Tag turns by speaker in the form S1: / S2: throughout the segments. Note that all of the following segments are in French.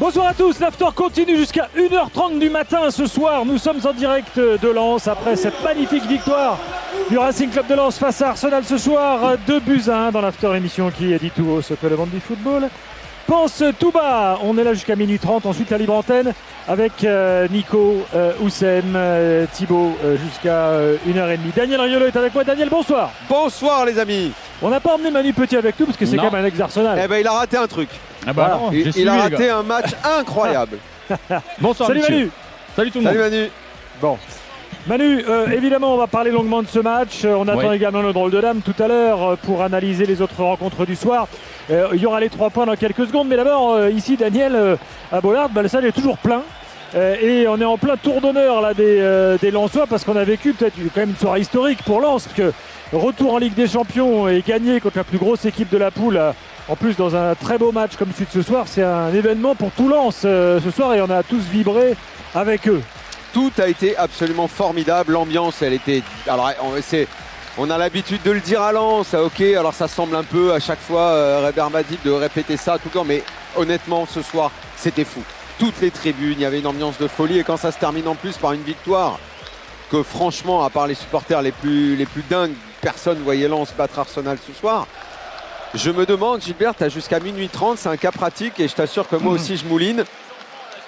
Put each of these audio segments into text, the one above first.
S1: Bonsoir à tous, l'after continue jusqu'à 1h30 du matin ce soir. Nous sommes en direct de Lens après cette magnifique victoire du Racing Club de Lens face à Arsenal ce soir. 2-1 dans l'after émission qui dit tout haut ce que le monde du football pense tout bas. On est là jusqu'à minuit 30, ensuite la libre antenne avec Nico, Oussem, Thibaut jusqu'à 1h30. Daniel Riolo est avec moi. Daniel, bonsoir.
S2: Bonsoir les amis.
S1: On n'a pas emmené Manu Petit avec nous parce que c'est quand même un ex-Arsenal.
S2: Eh ben il a raté un truc.
S3: Ah bah non,
S2: il a raté un match incroyable.
S1: Bonsoir. Salut Manu.
S3: Salut tout le monde.
S2: Salut Manu.
S1: Bon. Manu, évidemment, on va parler longuement de ce match. On attend également le drôle de dame tout à l'heure pour analyser les autres rencontres du soir. Il y aura les 3 points dans quelques secondes. Mais d'abord, ici, Daniel, à Bollard, le stade est toujours plein. Et on est en plein tour d'honneur là, des Lensois parce qu'on a vécu peut-être quand même une soirée historique pour Lens. Parce que retour en Ligue des Champions et gagner contre la plus grosse équipe de la poule, en plus dans un très beau match comme celui de ce soir, c'est un événement pour tout Lens ce soir et on a tous vibré avec eux.
S2: Tout a été absolument formidable. L'ambiance, elle était... Alors, on a l'habitude de le dire à Lens, ok, alors ça semble un peu à chaque fois rébarbatif de répéter ça tout le temps, mais honnêtement, ce soir, c'était fou. Toutes les tribunes, il y avait une ambiance de folie et quand ça se termine en plus par une victoire que franchement, à part les supporters les plus dingues, personne ne voyait Lens battre Arsenal ce soir. Je me demande, Gilbert, tu as jusqu'à minuit 30, c'est un cas pratique et je t'assure que moi aussi je mouline.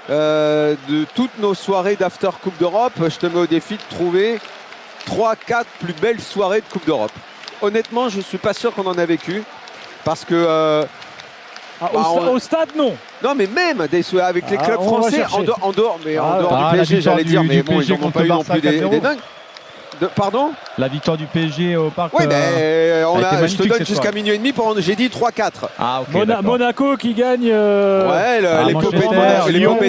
S2: De toutes nos soirées d'After Coupe d'Europe, je te mets au défi de trouver 3-4 plus belles soirées de Coupe d'Europe. Honnêtement, je ne suis pas sûr qu'on en a vécu parce que...
S1: au stade, non.
S2: Non, mais même avec les clubs français, en dehors du PSG, j'allais dire, mais bon, ils n'en ont pas eu non plus des dingues. Pardon ?
S3: La victoire du PSG au parc.
S2: Oui, mais je te donne jusqu'à minuit et demi. J'ai dit 3-4.
S3: Ah, ok.
S1: Monaco qui gagne.
S3: L'épopée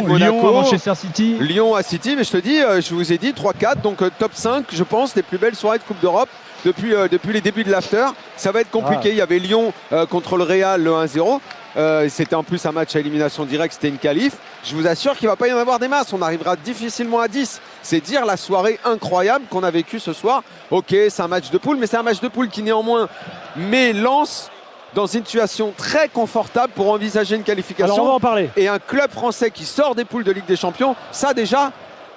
S3: de Monaco. Lyon, Manchester City.
S2: Lyon à City, mais je te dis, je vous ai dit 3-4. Donc top 5, je pense, des plus belles soirées de Coupe d'Europe depuis les débuts de l'after. Ça va être compliqué. Il y avait Lyon contre le Real, le 1-0. C'était en plus un match à élimination directe, c'était une qualif. Je vous assure qu'il ne va pas y en avoir des masses. On arrivera difficilement à 10. C'est dire la soirée incroyable qu'on a vécue ce soir. Ok, c'est un match de poule, mais c'est un match de poule qui néanmoins met Lens dans une situation très confortable pour envisager une qualification.
S1: Alors on va en parler.
S2: Et un club français qui sort des poules de Ligue des Champions, ça déjà,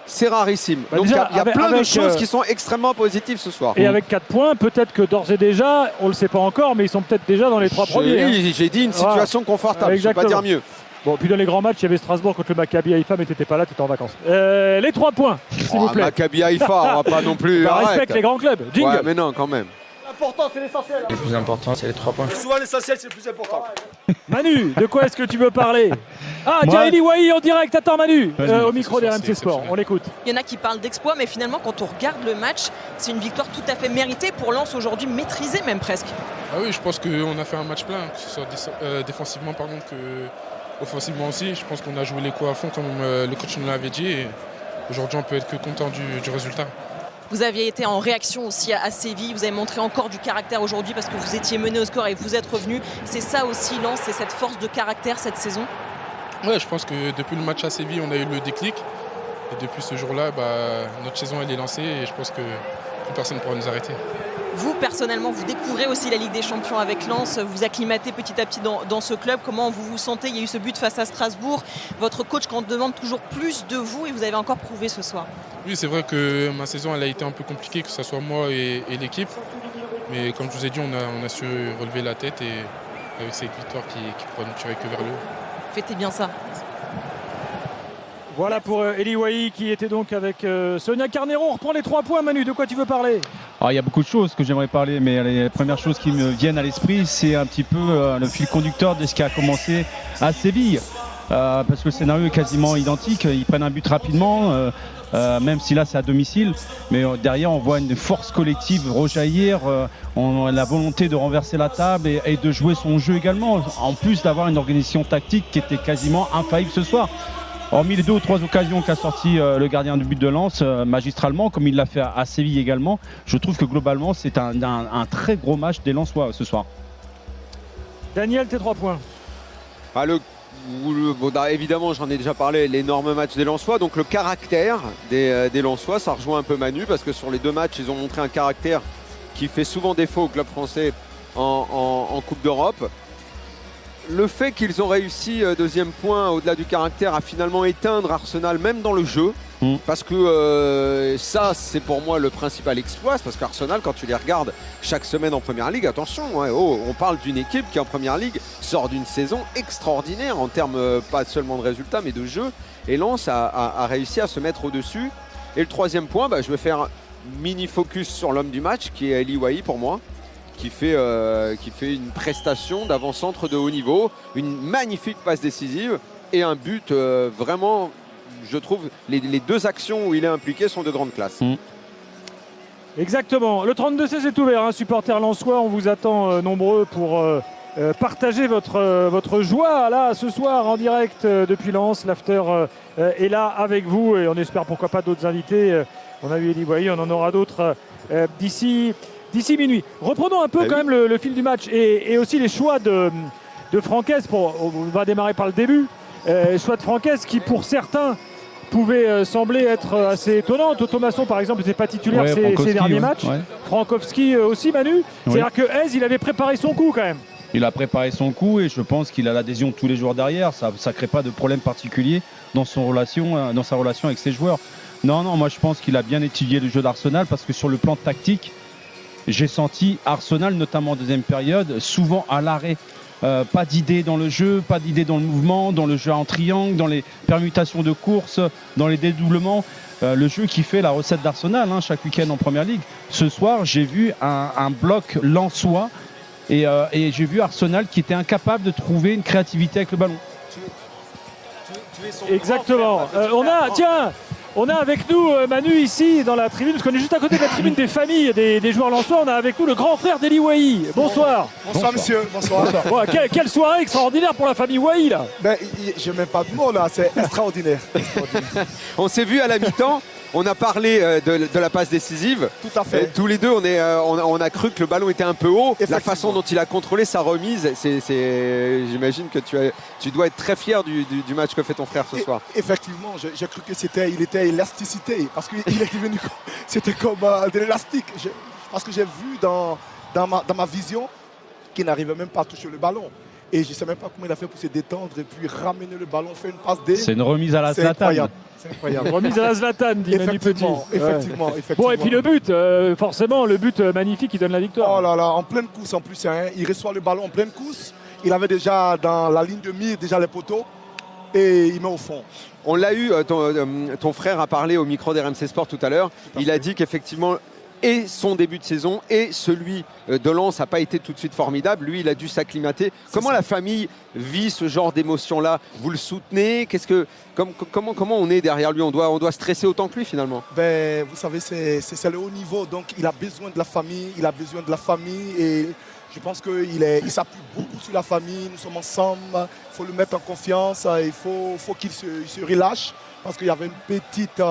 S2: c'est rarissime. Donc il y a plein de choses qui sont extrêmement positives ce soir.
S1: Et avec 4 points, peut-être que d'ores et déjà, on ne le sait pas encore, mais ils sont peut-être déjà dans les 3 premiers.
S2: J'ai dit une situation confortable, je ne peux pas dire mieux.
S1: Bon, puis dans les grands matchs, il y avait Strasbourg contre le Maccabi Haïfa, mais tu n'étais pas là, tu étais en vacances. Les 3 points, s'il vous plaît.
S2: Maccabi Haïfa, on va pas non plus.
S1: Respecte les grands clubs. Jingle.
S2: Ouais, mais non, quand même.
S4: L'important, c'est l'essentiel.
S5: Le plus important, c'est les 3 points.
S4: Souvent, l'essentiel, c'est le plus important.
S1: Manu, de quoi est-ce que tu veux parler? Tiens, Eli Wahi en direct. Attends, Manu, au micro des RMC Sport. On l'écoute.
S6: Il y en a qui parlent d'exploit, mais finalement, quand on regarde le match, c'est une victoire tout à fait méritée pour Lens aujourd'hui, maîtrisée même presque.
S7: Ah oui, je pense qu'on a fait un match plein, que ce soit défensivement que offensivement aussi. Je pense qu'on a joué les coups à fond, comme le coach nous l'avait dit. Et aujourd'hui, on peut être que content du résultat.
S6: Vous aviez été en réaction aussi à Séville, vous avez montré encore du caractère aujourd'hui parce que vous étiez mené au score et vous êtes revenu. C'est ça aussi Lens, c'est cette force de caractère cette saison?
S7: Ouais, je pense que depuis le match à Séville, on a eu le déclic. Et depuis ce jour-là, notre saison elle est lancée et je pense que plus personne ne pourra nous arrêter.
S6: Vous, personnellement, vous découvrez aussi la Ligue des Champions avec Lens, vous acclimatez petit à petit dans ce club. Comment vous vous sentez? Il y a eu ce but face à Strasbourg. Votre coach quand on demande toujours plus de vous et vous avez encore prouvé ce soir.
S7: Oui, c'est vrai que ma saison elle a été un peu compliquée, que ce soit moi et l'équipe. Mais comme je vous ai dit, on a su relever la tête et avec cette victoire qui pourra nous tirer que vers le haut.
S6: Fêtez bien ça.
S1: Voilà pour Eli Wahi qui était donc avec Sonia Carnero. On reprend les 3 points, Manu. De quoi tu veux parler?
S3: Alors, il y a beaucoup de choses que j'aimerais parler, mais les premières choses qui me viennent à l'esprit, c'est un petit peu le fil conducteur de ce qui a commencé à Séville. Parce que le scénario est quasiment identique. Ils prennent un but rapidement, même si là c'est à domicile. Mais derrière, on voit une force collective rejaillir, la volonté de renverser la table et de jouer son jeu également. En plus d'avoir une organisation tactique qui était quasiment infaillible ce soir. Hormis les 2 ou 3 occasions qu'a sorti le gardien du but de Lens magistralement, comme il l'a fait à Séville également, je trouve que globalement c'est un très gros match des Lensois ce soir.
S1: Daniel, tes 3 points.
S2: Évidemment, j'en ai déjà parlé, l'énorme match des Lensois. Donc le caractère des Lensois, ça rejoint un peu Manu, parce que sur les 2 matchs, ils ont montré un caractère qui fait souvent défaut au club français en Coupe d'Europe. le fait qu'ils ont réussi, deuxième point, au-delà du caractère, à finalement éteindre Arsenal, même dans le jeu, parce que ça, c'est pour moi le principal exploit, parce qu'Arsenal, quand tu les regardes chaque semaine en Première Ligue, attention, hein, on parle d'une équipe qui en Première Ligue sort d'une saison extraordinaire en termes pas seulement de résultats, mais de jeu, et Lens a réussi à se mettre au-dessus. Et le troisième point, je vais faire un mini focus sur l'homme du match, qui est Eli Wahi pour moi, qui fait une prestation d'avant-centre de haut niveau, une magnifique passe décisive et un but vraiment, je trouve, les deux actions où il est impliqué sont de grande classe.
S1: Exactement. Le 32-16 est ouvert, hein, supporters lensois. On vous attend nombreux pour partager votre joie là ce soir en direct depuis Lens. L'after est là avec vous et on espère pourquoi pas d'autres invités. On a eu Eli Wahi, on en aura d'autres d'ici minuit. Reprenons un peu quand même le fil du match et aussi les choix de Franquès. On va démarrer par le début. Choix de Franquès qui pour certains pouvait sembler être assez étonnante. Thomasson par exemple n'était pas titulaire ces derniers matchs. Frankowski aussi, Manu. C'est-à-dire que Hez, il avait préparé son coup quand même.
S3: Il a préparé son coup et je pense qu'il a l'adhésion de tous les joueurs derrière. Ça ne crée pas de problème particulier dans sa relation avec ses joueurs. Non, moi je pense qu'il a bien étudié le jeu d'Arsenal parce que sur le plan tactique, j'ai senti Arsenal, notamment en deuxième période, souvent à l'arrêt. Pas d'idée dans le jeu, pas d'idée dans le mouvement, dans le jeu en triangle, dans les permutations de course, dans les dédoublements. Le jeu qui fait la recette d'Arsenal chaque week-end en Première Ligue. Ce soir, j'ai vu un bloc lensois et j'ai vu Arsenal qui était incapable de trouver une créativité avec le ballon.
S1: Exactement. On a avec nous Manu ici dans la tribune, parce qu'on est juste à côté de la tribune des familles des joueurs lensois. On a avec nous le grand frère d'Eli Wahi. Bonsoir.
S5: Bonsoir monsieur. Bonsoir.
S1: Quelle soirée extraordinaire pour la famille Wahi là.
S5: Je n'ai même pas de mots là, c'est extraordinaire.
S2: On s'est vu à la mi-temps. On a parlé de la passe décisive.
S5: Tout à fait.
S2: Tous les deux, on a cru que le ballon était un peu haut. La façon dont il a contrôlé sa remise, j'imagine que tu dois être très fier du match que fait ton frère ce soir.
S5: Effectivement, j'ai cru qu'il était élasticité parce qu'il est venu, c'était comme de l'élastique. Parce que j'ai vu dans ma vision qu'il n'arrivait même pas à toucher le ballon. Et je ne sais même pas comment il a fait pour se détendre et puis ramener le ballon, faire une passe D.
S3: C'est une remise à la Zlatan.
S5: C'est incroyable.
S1: Remise à la Zlatan, dit Manu Petit.
S5: Effectivement.
S1: Bon, et puis le but, forcément, le but magnifique qui donne la victoire.
S5: Oh là là, en pleine course en plus. Il reçoit le ballon en pleine course. Il avait déjà dans la ligne de mire, déjà les poteaux. Et il met au fond.
S2: On l'a eu, ton frère a parlé au micro d'RMC Sport tout à l'heure. Il a dit qu'effectivement, et son début de saison et celui de Lens n'a pas été tout de suite formidable. Lui, il a dû s'acclimater. Comment la famille vit ce genre d'émotion-là? Vous le soutenez? Comment on est derrière lui? On doit stresser autant que lui finalement?
S5: Vous savez, c'est le haut niveau. Donc, il a besoin de la famille. Et je pense qu'il s'appuie beaucoup sur la famille. Nous sommes ensemble. Il faut le mettre en confiance. Il faut qu'il se relâche. Parce qu'il y avait une petite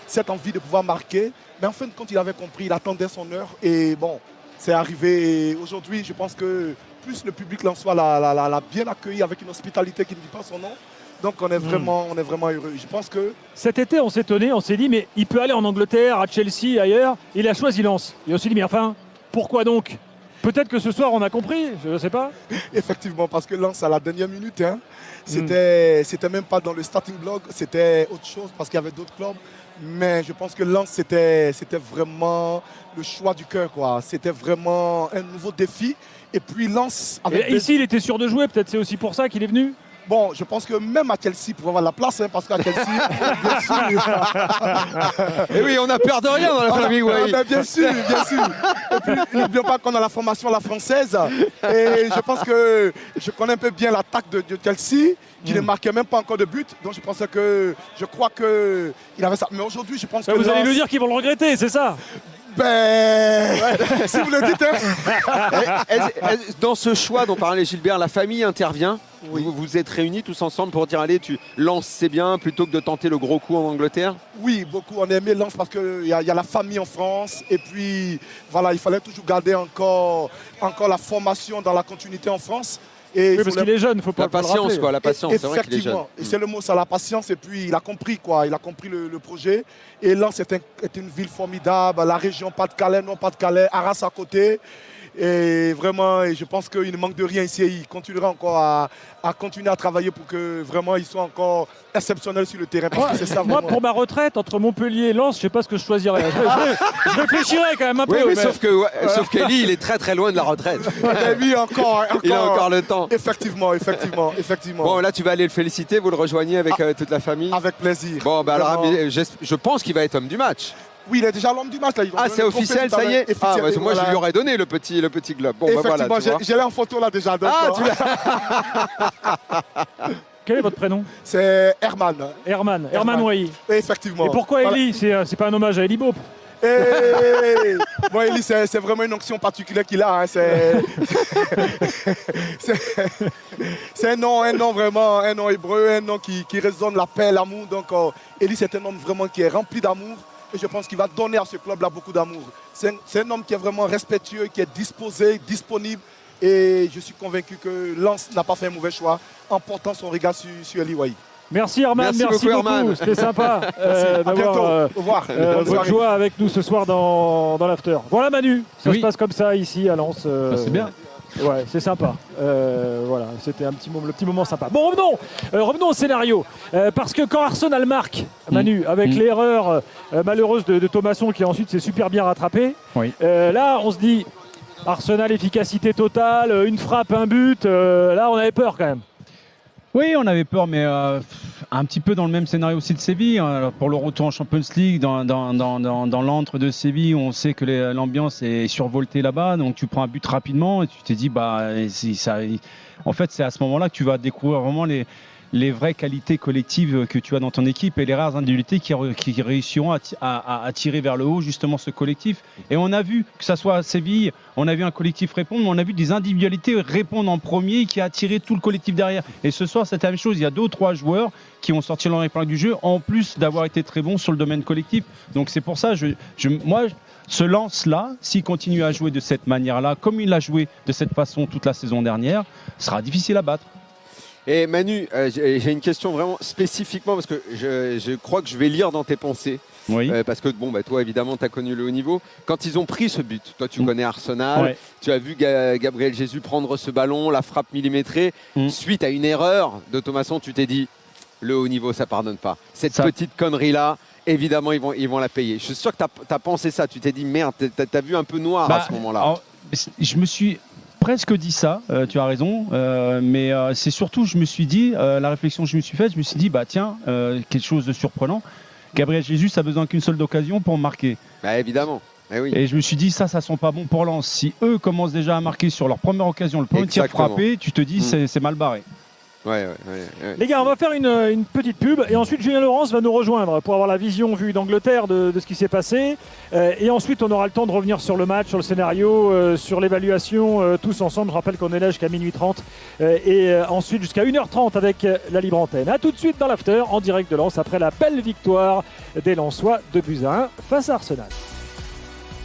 S5: cette envie de pouvoir marquer. Mais en fin de compte, il avait compris, il attendait son heure. Et bon, c'est arrivé. Aujourd'hui, je pense que plus le public lensois l'a bien accueilli avec une hospitalité qui ne dit pas son nom. Donc on est vraiment heureux. Je pense que
S1: cet été, on s'est étonné, on s'est dit, mais il peut aller en Angleterre, à Chelsea, ailleurs. Il a choisi Lens. Et on s'est dit, mais enfin, pourquoi donc? Peut-être que ce soir, on a compris, je ne sais pas.
S5: Effectivement, parce que Lens, à la dernière minute, c'était même pas dans le starting block, c'était autre chose parce qu'il y avait d'autres clubs. Mais je pense que Lens, c'était vraiment le choix du cœur, quoi. C'était vraiment un nouveau défi. Et puis Lens...
S1: Ici, il était sûr de jouer, peut-être c'est aussi pour ça qu'il est venu.
S5: Bon, je pense que même à Chelsea, pour avoir la place, parce qu'à Chelsea, bien sûr...
S2: Et oui, on n'a peur de rien dans la famille Wahi.
S5: Bien sûr. Et puis, n'oublions pas qu'on a la formation la française. Et je pense que je connais un peu bien l'attaque de Chelsea, qui ne marquait même pas encore de but. Donc je crois qu'il avait ça. Mais aujourd'hui, je pense que...
S1: Vous allez nous dire qu'ils vont le regretter, c'est ça?
S5: Si vous le dites.
S2: Dans ce choix dont parlait Gilbert, la famille intervient.
S5: Oui.
S2: Vous vous êtes réunis tous ensemble pour dire allez, tu lances, c'est bien, plutôt que de tenter le gros coup en Angleterre?
S5: Oui, beaucoup. On a aimé Lens parce qu'il y a la famille en France. Et puis, voilà, il fallait toujours garder encore la formation dans la continuité en France.
S1: Et oui, parce qu'il est jeune, il ne faut pas
S2: la patience, quoi, la patience, c'est vrai qu'il est jeune.
S5: Et c'est le mot, ça, la patience. Et puis, il a compris, quoi. Il a compris le projet. Et Lens est une ville formidable. La région Pas-de-Calais, non Pas-de-Calais, Arras à côté. Et vraiment, et je pense qu'il ne manque de rien ici. Il continuera encore à continuer à travailler pour que vraiment ils soient encore exceptionnels sur le terrain. Parce que c'est ça,
S1: Moi,
S5: vraiment.
S1: pour ma retraite, entre Montpellier et Lens, je sais pas ce que je choisirais. Je réfléchirais quand même un peu.
S2: Oui, mais
S1: mais-
S2: sauf qu'Eli, il est très très loin de la retraite.
S5: Et lui, encore,
S2: Il a encore le temps.
S5: Effectivement.
S2: Bon, là, tu vas aller le féliciter, vous le rejoignez avec toute la famille.
S5: Avec plaisir.
S2: Bon, bah alors,
S5: Vraiment.
S2: je pense qu'il va être homme du match.
S5: Oui, il est déjà l'homme du match. Là. Ils ont
S2: Ah,
S5: donné
S2: c'est
S5: le trophée
S2: officiel,
S5: tout à
S2: ça y
S5: l'heure.
S2: est. Ah, bah, moi,
S5: Voilà.
S2: je lui aurais donné le petit globe. Bon, bah voilà,
S5: Effectivement,
S2: tu vois.
S5: j'ai là en photo là déjà. Donc,
S2: Ah, tu
S1: Quel est votre prénom?
S5: c'est Herman.
S1: Herman. Herman
S5: Herman.
S1: Wai.
S5: Effectivement.
S1: Et pourquoi
S5: Voilà.
S1: Eli? C'est pas un hommage à Eli Bope.
S5: Bon, Eli, c'est vraiment une onction particulière qu'il a. Hein. C'est un nom vraiment, un nom hébreu, un nom qui résonne la paix, l'amour. Donc, Eli, c'est un homme vraiment qui est rempli d'amour. Et je pense qu'il va donner à ce club-là beaucoup d'amour. C'est un homme qui est vraiment respectueux, qui est disposé, disponible. Et je suis convaincu que Lens n'a pas fait un mauvais choix en portant son regard sur Eli Wai.
S1: Merci Herman,
S2: Merci beaucoup, Herman.
S1: C'était sympa
S5: À bientôt.
S1: d'avoir
S5: Au revoir. Bonne
S1: votre
S5: soirée.
S1: joie avec nous ce soir dans l'after. Voilà Manu, ça
S3: Oui.
S1: se passe comme ça ici à Lens.
S3: C'est bien.
S1: Ouais, c'est sympa. Voilà, c'était le petit moment sympa. Bon, revenons au scénario. Parce que quand Arsenal marque, Manu, avec l'erreur malheureuse de Thomasson qui ensuite s'est super bien rattrapé,
S3: Oui.
S1: là on se dit Arsenal efficacité totale, une frappe, un but. Là on avait peur quand même.
S3: Oui, on avait peur, mais un petit peu dans le même scénario aussi de Séville. Alors, pour le retour en Champions League, dans l'antre de Séville, on sait que l'ambiance est survoltée là-bas. Donc tu prends un but rapidement et tu t'es dit, en fait, c'est à ce moment-là que tu vas découvrir vraiment les vraies qualités collectives que tu as dans ton équipe et les rares individualités qui réussiront à tirer vers le haut justement ce collectif. Et on a vu, que ça soit à Séville, on a vu un collectif répondre, mais on a vu des individualités répondre en premier qui a attiré tout le collectif derrière. Et ce soir, c'est la même chose. Il y a 2 ou 3 joueurs qui ont sorti leur épingle du jeu, en plus d'avoir été très bons sur le domaine collectif. Donc c'est pour ça, moi, ce Lens-là, s'il continue à jouer de cette manière-là, comme il a joué de cette façon toute la saison dernière, sera difficile à battre.
S2: Et Manu, j'ai une question vraiment spécifiquement parce que je crois que je vais lire dans tes pensées.
S3: Oui.
S2: Parce que toi évidemment tu as connu le haut niveau. Quand ils ont pris ce but, toi tu connais Arsenal,
S3: Ouais.
S2: tu as vu Gabriel Jesus prendre ce ballon, la frappe millimétrée. Suite à une erreur de Thomasson, tu t'es dit le haut niveau ça pardonne pas. Cette petite connerie là, évidemment ils vont la payer. Je suis sûr que tu as pensé ça, tu t'es dit merde, t'as vu un peu noir à ce moment-là.
S3: Alors, je me suis presque dit ça, tu as raison, mais c'est surtout, je me suis dit, la réflexion que je me suis faite, je me suis dit, tiens, quelque chose de surprenant, Gabriel Jesus a besoin qu'une seule occasion pour marquer.
S2: Évidemment. Eh oui.
S3: Et je me suis dit, ça sent pas bon pour Lens. Si eux commencent déjà à marquer sur leur première occasion, le premier tir
S2: Exactement.
S3: frappé, tu te dis, c'est mal barré.
S2: Ouais.
S1: Les gars, on va faire une petite pub et ensuite Julien Laurence va nous rejoindre pour avoir la vision vue d'Angleterre de ce qui s'est passé. Et ensuite, on aura le temps de revenir sur le match, sur le scénario, sur l'évaluation, tous ensemble. Je rappelle qu'on est là jusqu'à minuit 30 et ensuite jusqu'à 1h30 avec la libre antenne. A tout de suite dans l'after, en direct de Lens, après la belle victoire des Lensois 2-1 face à Arsenal.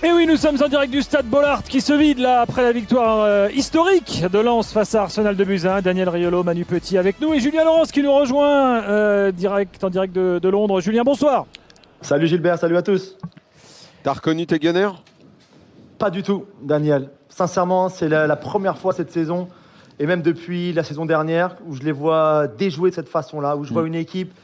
S1: Et oui, nous sommes en direct du stade Bollaert qui se vide là après la victoire historique de Lens face à Arsenal 2-1. Daniel Riolo, Manu Petit avec nous et Julien Laurence qui nous rejoint en direct de Londres. Julien, bonsoir.
S8: Salut Gilbert, salut à tous.
S2: T'as reconnu tes Gunners?
S8: Pas du tout, Daniel. Sincèrement, c'est la première fois cette saison, et même depuis la saison dernière, où je les vois déjouer de cette façon-là, où je vois une équipe,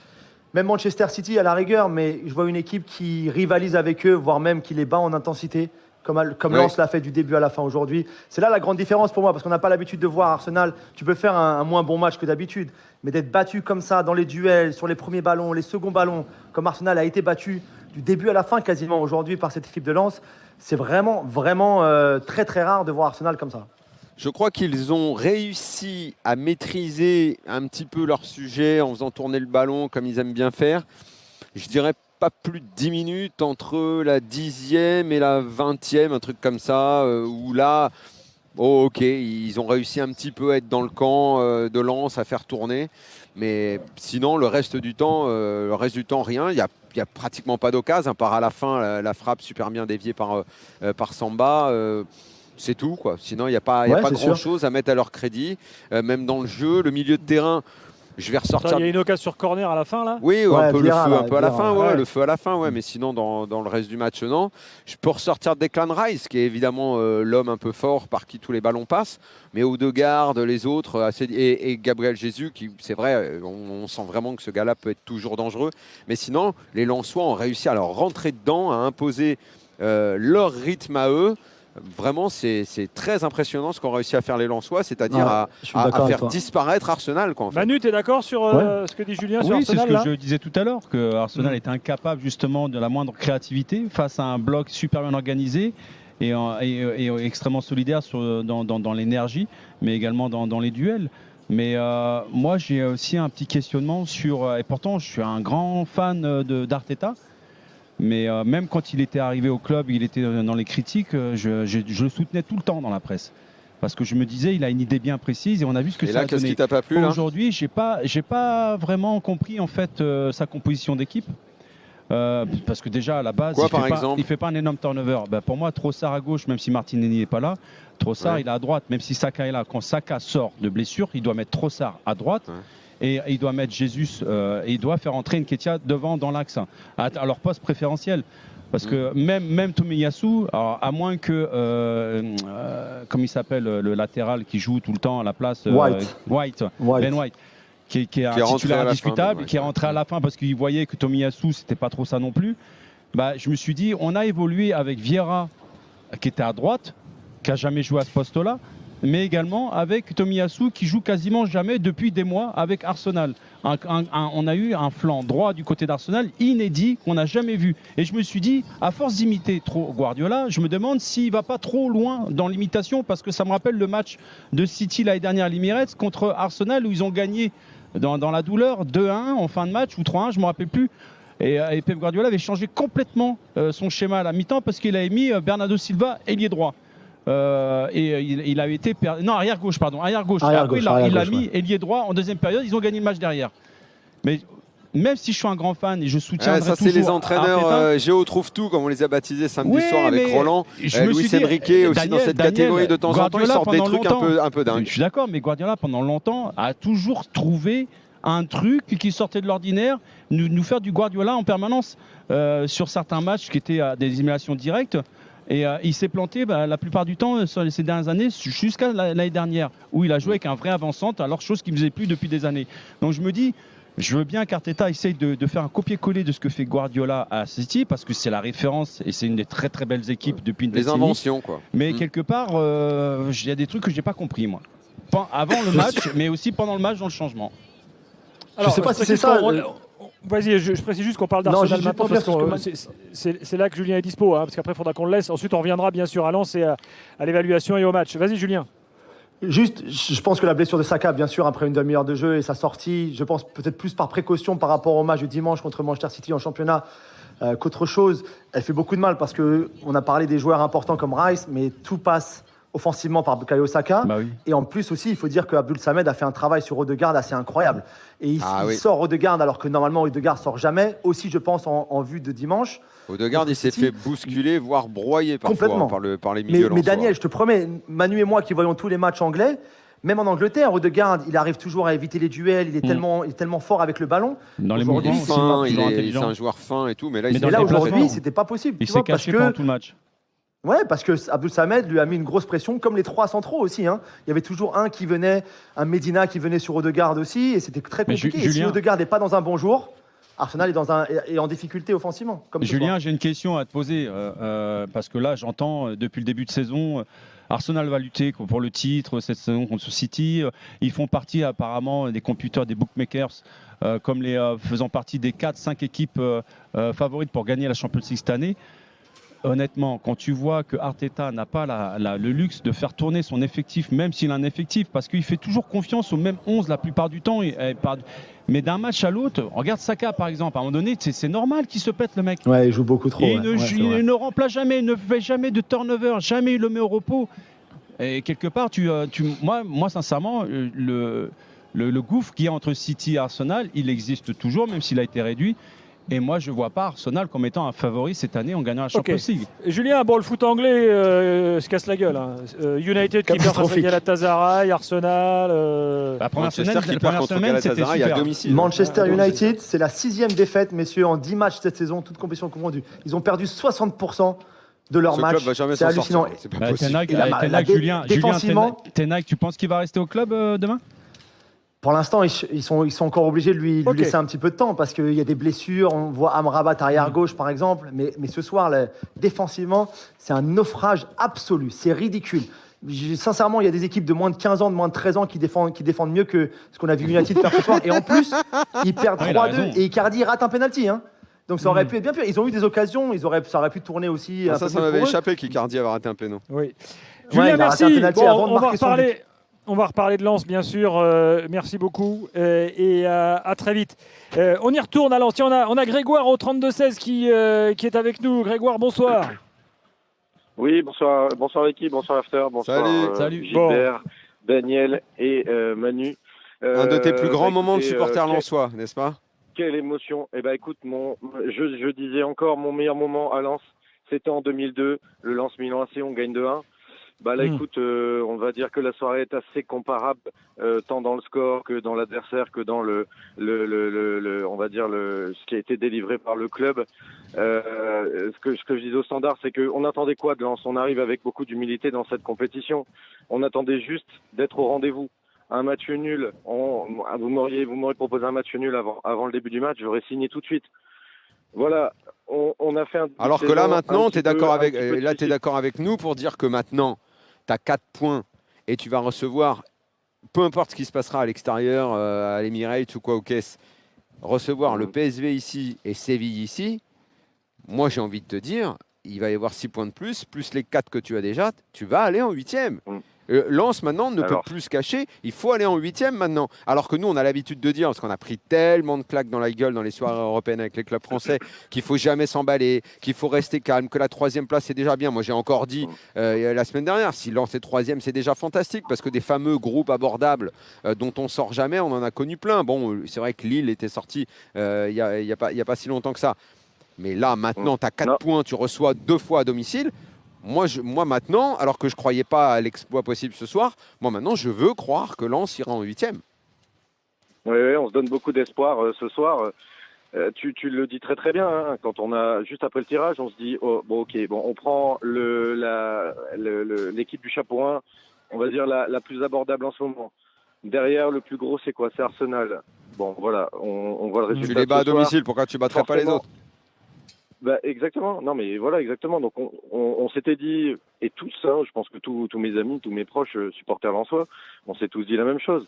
S8: même Manchester City à la rigueur, mais je vois une équipe qui rivalise avec eux, voire même qui les bat en intensité, comme Lens l'a fait du début à la fin aujourd'hui. C'est là la grande différence pour moi, parce qu'on n'a pas l'habitude de voir Arsenal. Tu peux faire un moins bon match que d'habitude, mais d'être battu comme ça dans les duels, sur les premiers ballons, les seconds ballons, comme Arsenal a été battu du début à la fin quasiment aujourd'hui par cette équipe de Lens, c'est vraiment très très rare de voir Arsenal comme ça.
S2: Je crois qu'ils ont réussi à maîtriser un petit peu leur sujet en faisant tourner le ballon comme ils aiment bien faire. Je dirais pas plus de 10 minutes entre la 10e et la 20e, un truc comme ça, où là, ok, ils ont réussi un petit peu à être dans le camp de Lens, à faire tourner. Mais sinon, le reste du temps, rien. Il y a pratiquement pas d'occasion, à part à la fin, la frappe super bien déviée par Samba. C'est tout, quoi. Sinon, il n'y a pas, grand-chose à mettre à leur crédit. Même dans le jeu, le milieu de terrain, je vais ressortir.
S1: Il y a une occasion sur corner à la fin là.
S2: Oui,
S8: Ouais,
S2: un peu
S8: Vieira,
S2: le feu,
S8: là,
S2: un peu à la
S8: Vieira,
S2: fin,
S1: ouais.
S2: le feu à la fin, ouais. Mais sinon, dans le reste du match, non. Je peux ressortir Declan Rice, qui est évidemment l'homme un peu fort par qui tous les ballons passent. Mais Odegaard, les autres, et Gabriel Jesus, qui, c'est vrai, on sent vraiment que ce gars-là peut être toujours dangereux. Mais sinon, les Lensois ont réussi à leur rentrer dedans, à imposer leur rythme à eux. Vraiment, c'est très impressionnant ce qu'ont réussi à faire les Lensois, c'est-à-dire
S8: Ouais,
S2: à
S8: je suis d'accord avec
S2: faire
S8: toi.
S2: disparaître Arsenal, quoi, en fait.
S1: Manu, tu es d'accord sur ce que dit Julien sur
S3: Oui, c'est
S1: Arsenal
S3: ce que
S1: là
S3: je disais tout à l'heure, que Arsenal était incapable justement de la moindre créativité face à un bloc super bien organisé et extrêmement solidaire dans l'énergie, mais également dans les duels. Mais moi, j'ai aussi un petit questionnement sur... et pourtant, je suis un grand fan d'Arteta. Mais même quand il était arrivé au club, il était dans les critiques, je le soutenais tout le temps dans la presse. Parce que je me disais, il a une idée bien précise et on a vu ce que
S2: Et
S3: ça
S2: là,
S3: a
S2: qu'est-ce
S3: donné.
S2: qui t'a pas plu, là ?
S3: Aujourd'hui, j'ai pas vraiment compris en fait sa composition d'équipe. Parce que déjà à la base,
S2: Quoi,
S3: il
S2: par
S3: fait
S2: exemple
S3: pas un énorme turnover. Pour moi, Trossard à gauche, même si Martinelli n'est pas là, Trossard
S2: Ouais.
S3: il est à droite, même si Saka est là. Quand Saka sort de blessure, il doit mettre Trossard à droite.
S2: Ouais.
S3: Et il doit mettre Jesus, et il doit faire entrer Nketiah devant dans l'axe, à leur poste préférentiel. Parce que même Tomiyasu, alors, à moins que, comme il s'appelle, le latéral qui joue tout le temps à la place,
S8: White.
S3: Ben White, qui est un
S2: Qui est rentré à
S3: titulaire
S2: la fin,
S3: indiscutable,
S2: Ben White,
S3: qui est rentré à la fin parce qu'il voyait que Tomiyasu, c'était pas trop ça non plus. Je me suis dit, on a évolué avec Vieira, qui était à droite, qui a jamais joué à ce poste-là, mais également avec Tomiyasu qui joue quasiment jamais depuis des mois avec Arsenal. On a eu un flanc droit du côté d'Arsenal inédit qu'on n'a jamais vu. Et je me suis dit, à force d'imiter trop Guardiola, je me demande s'il va pas trop loin dans l'imitation, parce que ça me rappelle le match de City l'année dernière à l'Emirates contre Arsenal où ils ont gagné dans la douleur 2-1 en fin de match ou 3-1, je ne me rappelle plus. Et Pep Guardiola avait changé complètement son schéma à la mi-temps parce qu'il avait mis Bernardo Silva ailier droit. Et il avait été arrière gauche. Après, il a mis ailier droit en deuxième période. Ils ont gagné le match derrière. Mais même si je suis un grand fan et je soutiens
S2: ça, c'est les entraîneurs Géo trouve tout, comme on les a baptisés samedi soir avec Roland. Luis Enrique aussi dans cette catégorie de temps en temps, ils sortent des trucs un peu dingues.
S3: Je suis d'accord, mais Guardiola pendant longtemps a toujours trouvé un truc qui sortait de l'ordinaire, nous faire du Guardiola en permanence sur certains matchs qui étaient des éliminations directes. Et il s'est planté la plupart du temps sur ces dernières années, jusqu'à l'année dernière, où il a joué avec un vrai avant-centre, alors chose qu'il ne faisait plus depuis des années. Donc je me dis, je veux bien qu'Arteta essaye de faire un copier-coller de ce que fait Guardiola à City, parce que c'est la référence et c'est une des très très belles équipes depuis une décennie.
S2: Les inventions, quoi.
S3: Mais quelque part, il y a des trucs que je n'ai pas compris, moi. Avant le match, mais aussi pendant le match dans le changement.
S1: Alors,
S8: je sais pas si c'est ça.
S1: Vas-y, je précise juste qu'on parle
S8: Non,
S1: d'Arsenal
S8: j'ai
S1: maintenant
S8: pas
S1: parce
S8: bien
S1: que c'est là que Julien est dispo, parce qu'après il faudra qu'on le laisse. Ensuite, on reviendra bien sûr à Lens et à l'évaluation et au match. Vas-y, Julien.
S8: Juste, je pense que la blessure de Saka, bien sûr, après une demi-heure de jeu et sa sortie, je pense peut-être plus par précaution par rapport au match du dimanche contre Manchester City en championnat qu'autre chose. Elle fait beaucoup de mal parce qu'on a parlé des joueurs importants comme Rice, mais tout passe offensivement par Bukayo Saka.
S3: Oui.
S8: Et en plus aussi, il faut dire que Abdul Samed a fait un travail sur Odegaard assez incroyable. Et il sort Odegaard alors que normalement Odegaard sort jamais. Aussi, je pense, en vue de dimanche.
S2: Odegaard, il s'est fait bousculer, voire broyer parfois par les milieux.
S8: Mais Daniel, je te promets, Manu et moi qui voyons tous les matchs anglais, même en Angleterre, Odegaard, il arrive toujours à éviter les duels. Il est tellement fort avec le ballon.
S3: Dans les mouvements,
S2: c'est un joueur fin et tout. Mais là,
S8: aujourd'hui, c'était pas possible.
S3: Il s'est caché pendant tout le match.
S8: Ouais, parce que Abdul Samed lui a mis une grosse pression, comme les trois centraux aussi. Il y avait toujours un Medina qui venait sur Odegaard aussi, et c'était très compliqué. Et si Odegaard n'est pas dans un bon jour, Arsenal est en difficulté offensivement. Comme
S3: Julien, j'ai une question à te poser, parce que là, j'entends depuis le début de saison, Arsenal va lutter pour le titre cette saison contre City. Ils font partie apparemment des computers, des bookmakers, comme faisant partie des 4-5 équipes favorites pour gagner la Champions League cette année. Honnêtement, quand tu vois que Arteta n'a pas le luxe de faire tourner son effectif, même s'il a un effectif, parce qu'il fait toujours confiance aux mêmes 11 la plupart du temps, mais d'un match à l'autre, regarde Saka par exemple, à un moment donné, c'est normal qu'il se pète le mec.
S8: Ouais, il joue beaucoup trop.
S3: Il ne remplace jamais, il ne fait jamais de turnover, jamais il le met au repos. Et quelque part, moi sincèrement, le gouffre qu'il y a entre City et Arsenal, il existe toujours, même s'il a été réduit. Et moi, je ne vois pas Arsenal comme étant un favori cette année en gagnant la Champions League.
S1: Julien, bon, le foot anglais se casse la gueule. Hein. United qui perd face à Galatasaray, Arsenal.
S3: La première
S2: Manchester
S3: semaine,
S2: qui perd contre
S3: c'était
S2: Galatasaray à
S3: super.
S2: domicile.
S8: Manchester United, c'est la 6e défaite, messieurs, en 10 matchs cette saison, toutes compétitions confondues. Ils ont perdu 60% de leurs
S2: Ce
S8: matchs.
S2: club va jamais
S8: C'est
S2: s'en
S8: hallucinant.
S2: sortir. C'est pas
S3: Ten
S2: possible.
S3: Hag, Julien,
S8: défensivement-
S3: Ten Hag, tu penses qu'il va rester au club demain?
S8: Pour l'instant, ils sont encore obligés de lui
S1: Ok.
S8: laisser un petit peu de temps parce qu'il y a des blessures. On voit Amrabat arrière-gauche, par exemple. Mais ce soir, là, défensivement, c'est un naufrage absolu. C'est ridicule. Sincèrement, il y a des équipes de moins de 15 ans, de moins de 13 ans qui défendent mieux que ce qu'on a vu United faire ce soir. Et en plus, ils perdent
S3: Ah, il a
S8: 3-2
S3: raison.
S8: et Icardi rate un penalty. Hein. Donc ça aurait pu être bien pire. Ils ont eu des occasions. Ça aurait pu tourner aussi. un
S2: Ça
S8: peu
S2: m'avait
S8: mieux pour eux.
S2: échappé qu'Icardi avait raté un péno.
S1: Oui.
S8: Ouais,
S1: Julien,
S8: il a raté
S1: merci.
S8: un penalty avant de
S1: on va
S8: marquer son
S1: reparler. On va reparler de Lens, bien sûr. Merci beaucoup et à très vite. On y retourne à Lens. Tiens, on a Grégoire au 32-16 qui est avec nous. Grégoire, bonsoir.
S9: Oui, bonsoir l'équipe, bonsoir After, bonsoir
S3: Salut.
S9: Gilbert, Daniel et Manu.
S2: Un de tes plus grands
S9: Bah,
S2: moments de
S9: écoutez,
S2: supporter lensois, n'est-ce pas?
S9: Quelle émotion. Eh ben écoute, je disais encore mon meilleur moment à Lens, c'était en 2002, le Lens Milan AC, on gagne 2-1. Bah là, écoute, on va dire que la soirée est assez comparable, tant dans le score que dans l'adversaire, que dans on va dire ce qui a été délivré par le club. Ce que je disais au standard, c'est qu'on attendait quoi de Lens? On arrive avec beaucoup d'humilité dans cette compétition. On attendait juste d'être au rendez-vous. Un match nul, vous m'auriez proposé un match nul avant le début du match, j'aurais signé tout de suite. Voilà, on a fait un.
S2: Alors que là, maintenant, tu es d'accord
S9: t'es
S2: d'accord avec nous pour dire que maintenant, tu as 4 points et tu vas recevoir, peu importe ce qui se passera à l'extérieur, à l'Emirates ou quoi au caisse, recevoir le PSV ici et Séville ici. Moi, j'ai envie de te dire, il va y avoir 6 points de plus les 4 que tu as déjà, tu vas aller en 8e. Lens maintenant ne peut plus se cacher, il faut aller en 8e maintenant. Alors que nous, on a l'habitude de dire, parce qu'on a pris tellement de claques dans la gueule dans les soirées européennes avec les clubs français, qu'il faut jamais s'emballer, qu'il faut rester calme, que la 3e place c'est déjà bien. Moi j'ai encore dit la semaine dernière, si Lens est 3e, c'est déjà fantastique, parce que des fameux groupes abordables dont on sort jamais, on en a connu plein. Bon, c'est vrai que Lille était sorti il y a pas si longtemps que ça. Mais là, maintenant, tu as 4 points, tu reçois 2 fois à domicile. Moi, maintenant, alors que je ne croyais pas à l'exploit possible ce soir, moi maintenant, je veux croire que Lens ira en 8e.
S9: Oui, on se donne beaucoup d'espoir ce soir. Tu le dis très très bien. Hein. Quand on a juste après le tirage, on se dit on prend l'équipe du chapeau 1, on va dire la plus abordable en ce moment. Derrière, le plus gros, c'est quoi? C'est Arsenal. Bon, voilà, on voit le résultat.
S2: Tu les bats à
S9: ce soir.
S2: domicile, pourquoi tu ne battrais pas les autres?
S9: Bah, exactement. Non, mais voilà, exactement. Donc, on s'était dit, et tous, hein, je pense que tous mes amis, tous mes proches supporters lensois, on s'est tous dit la même chose.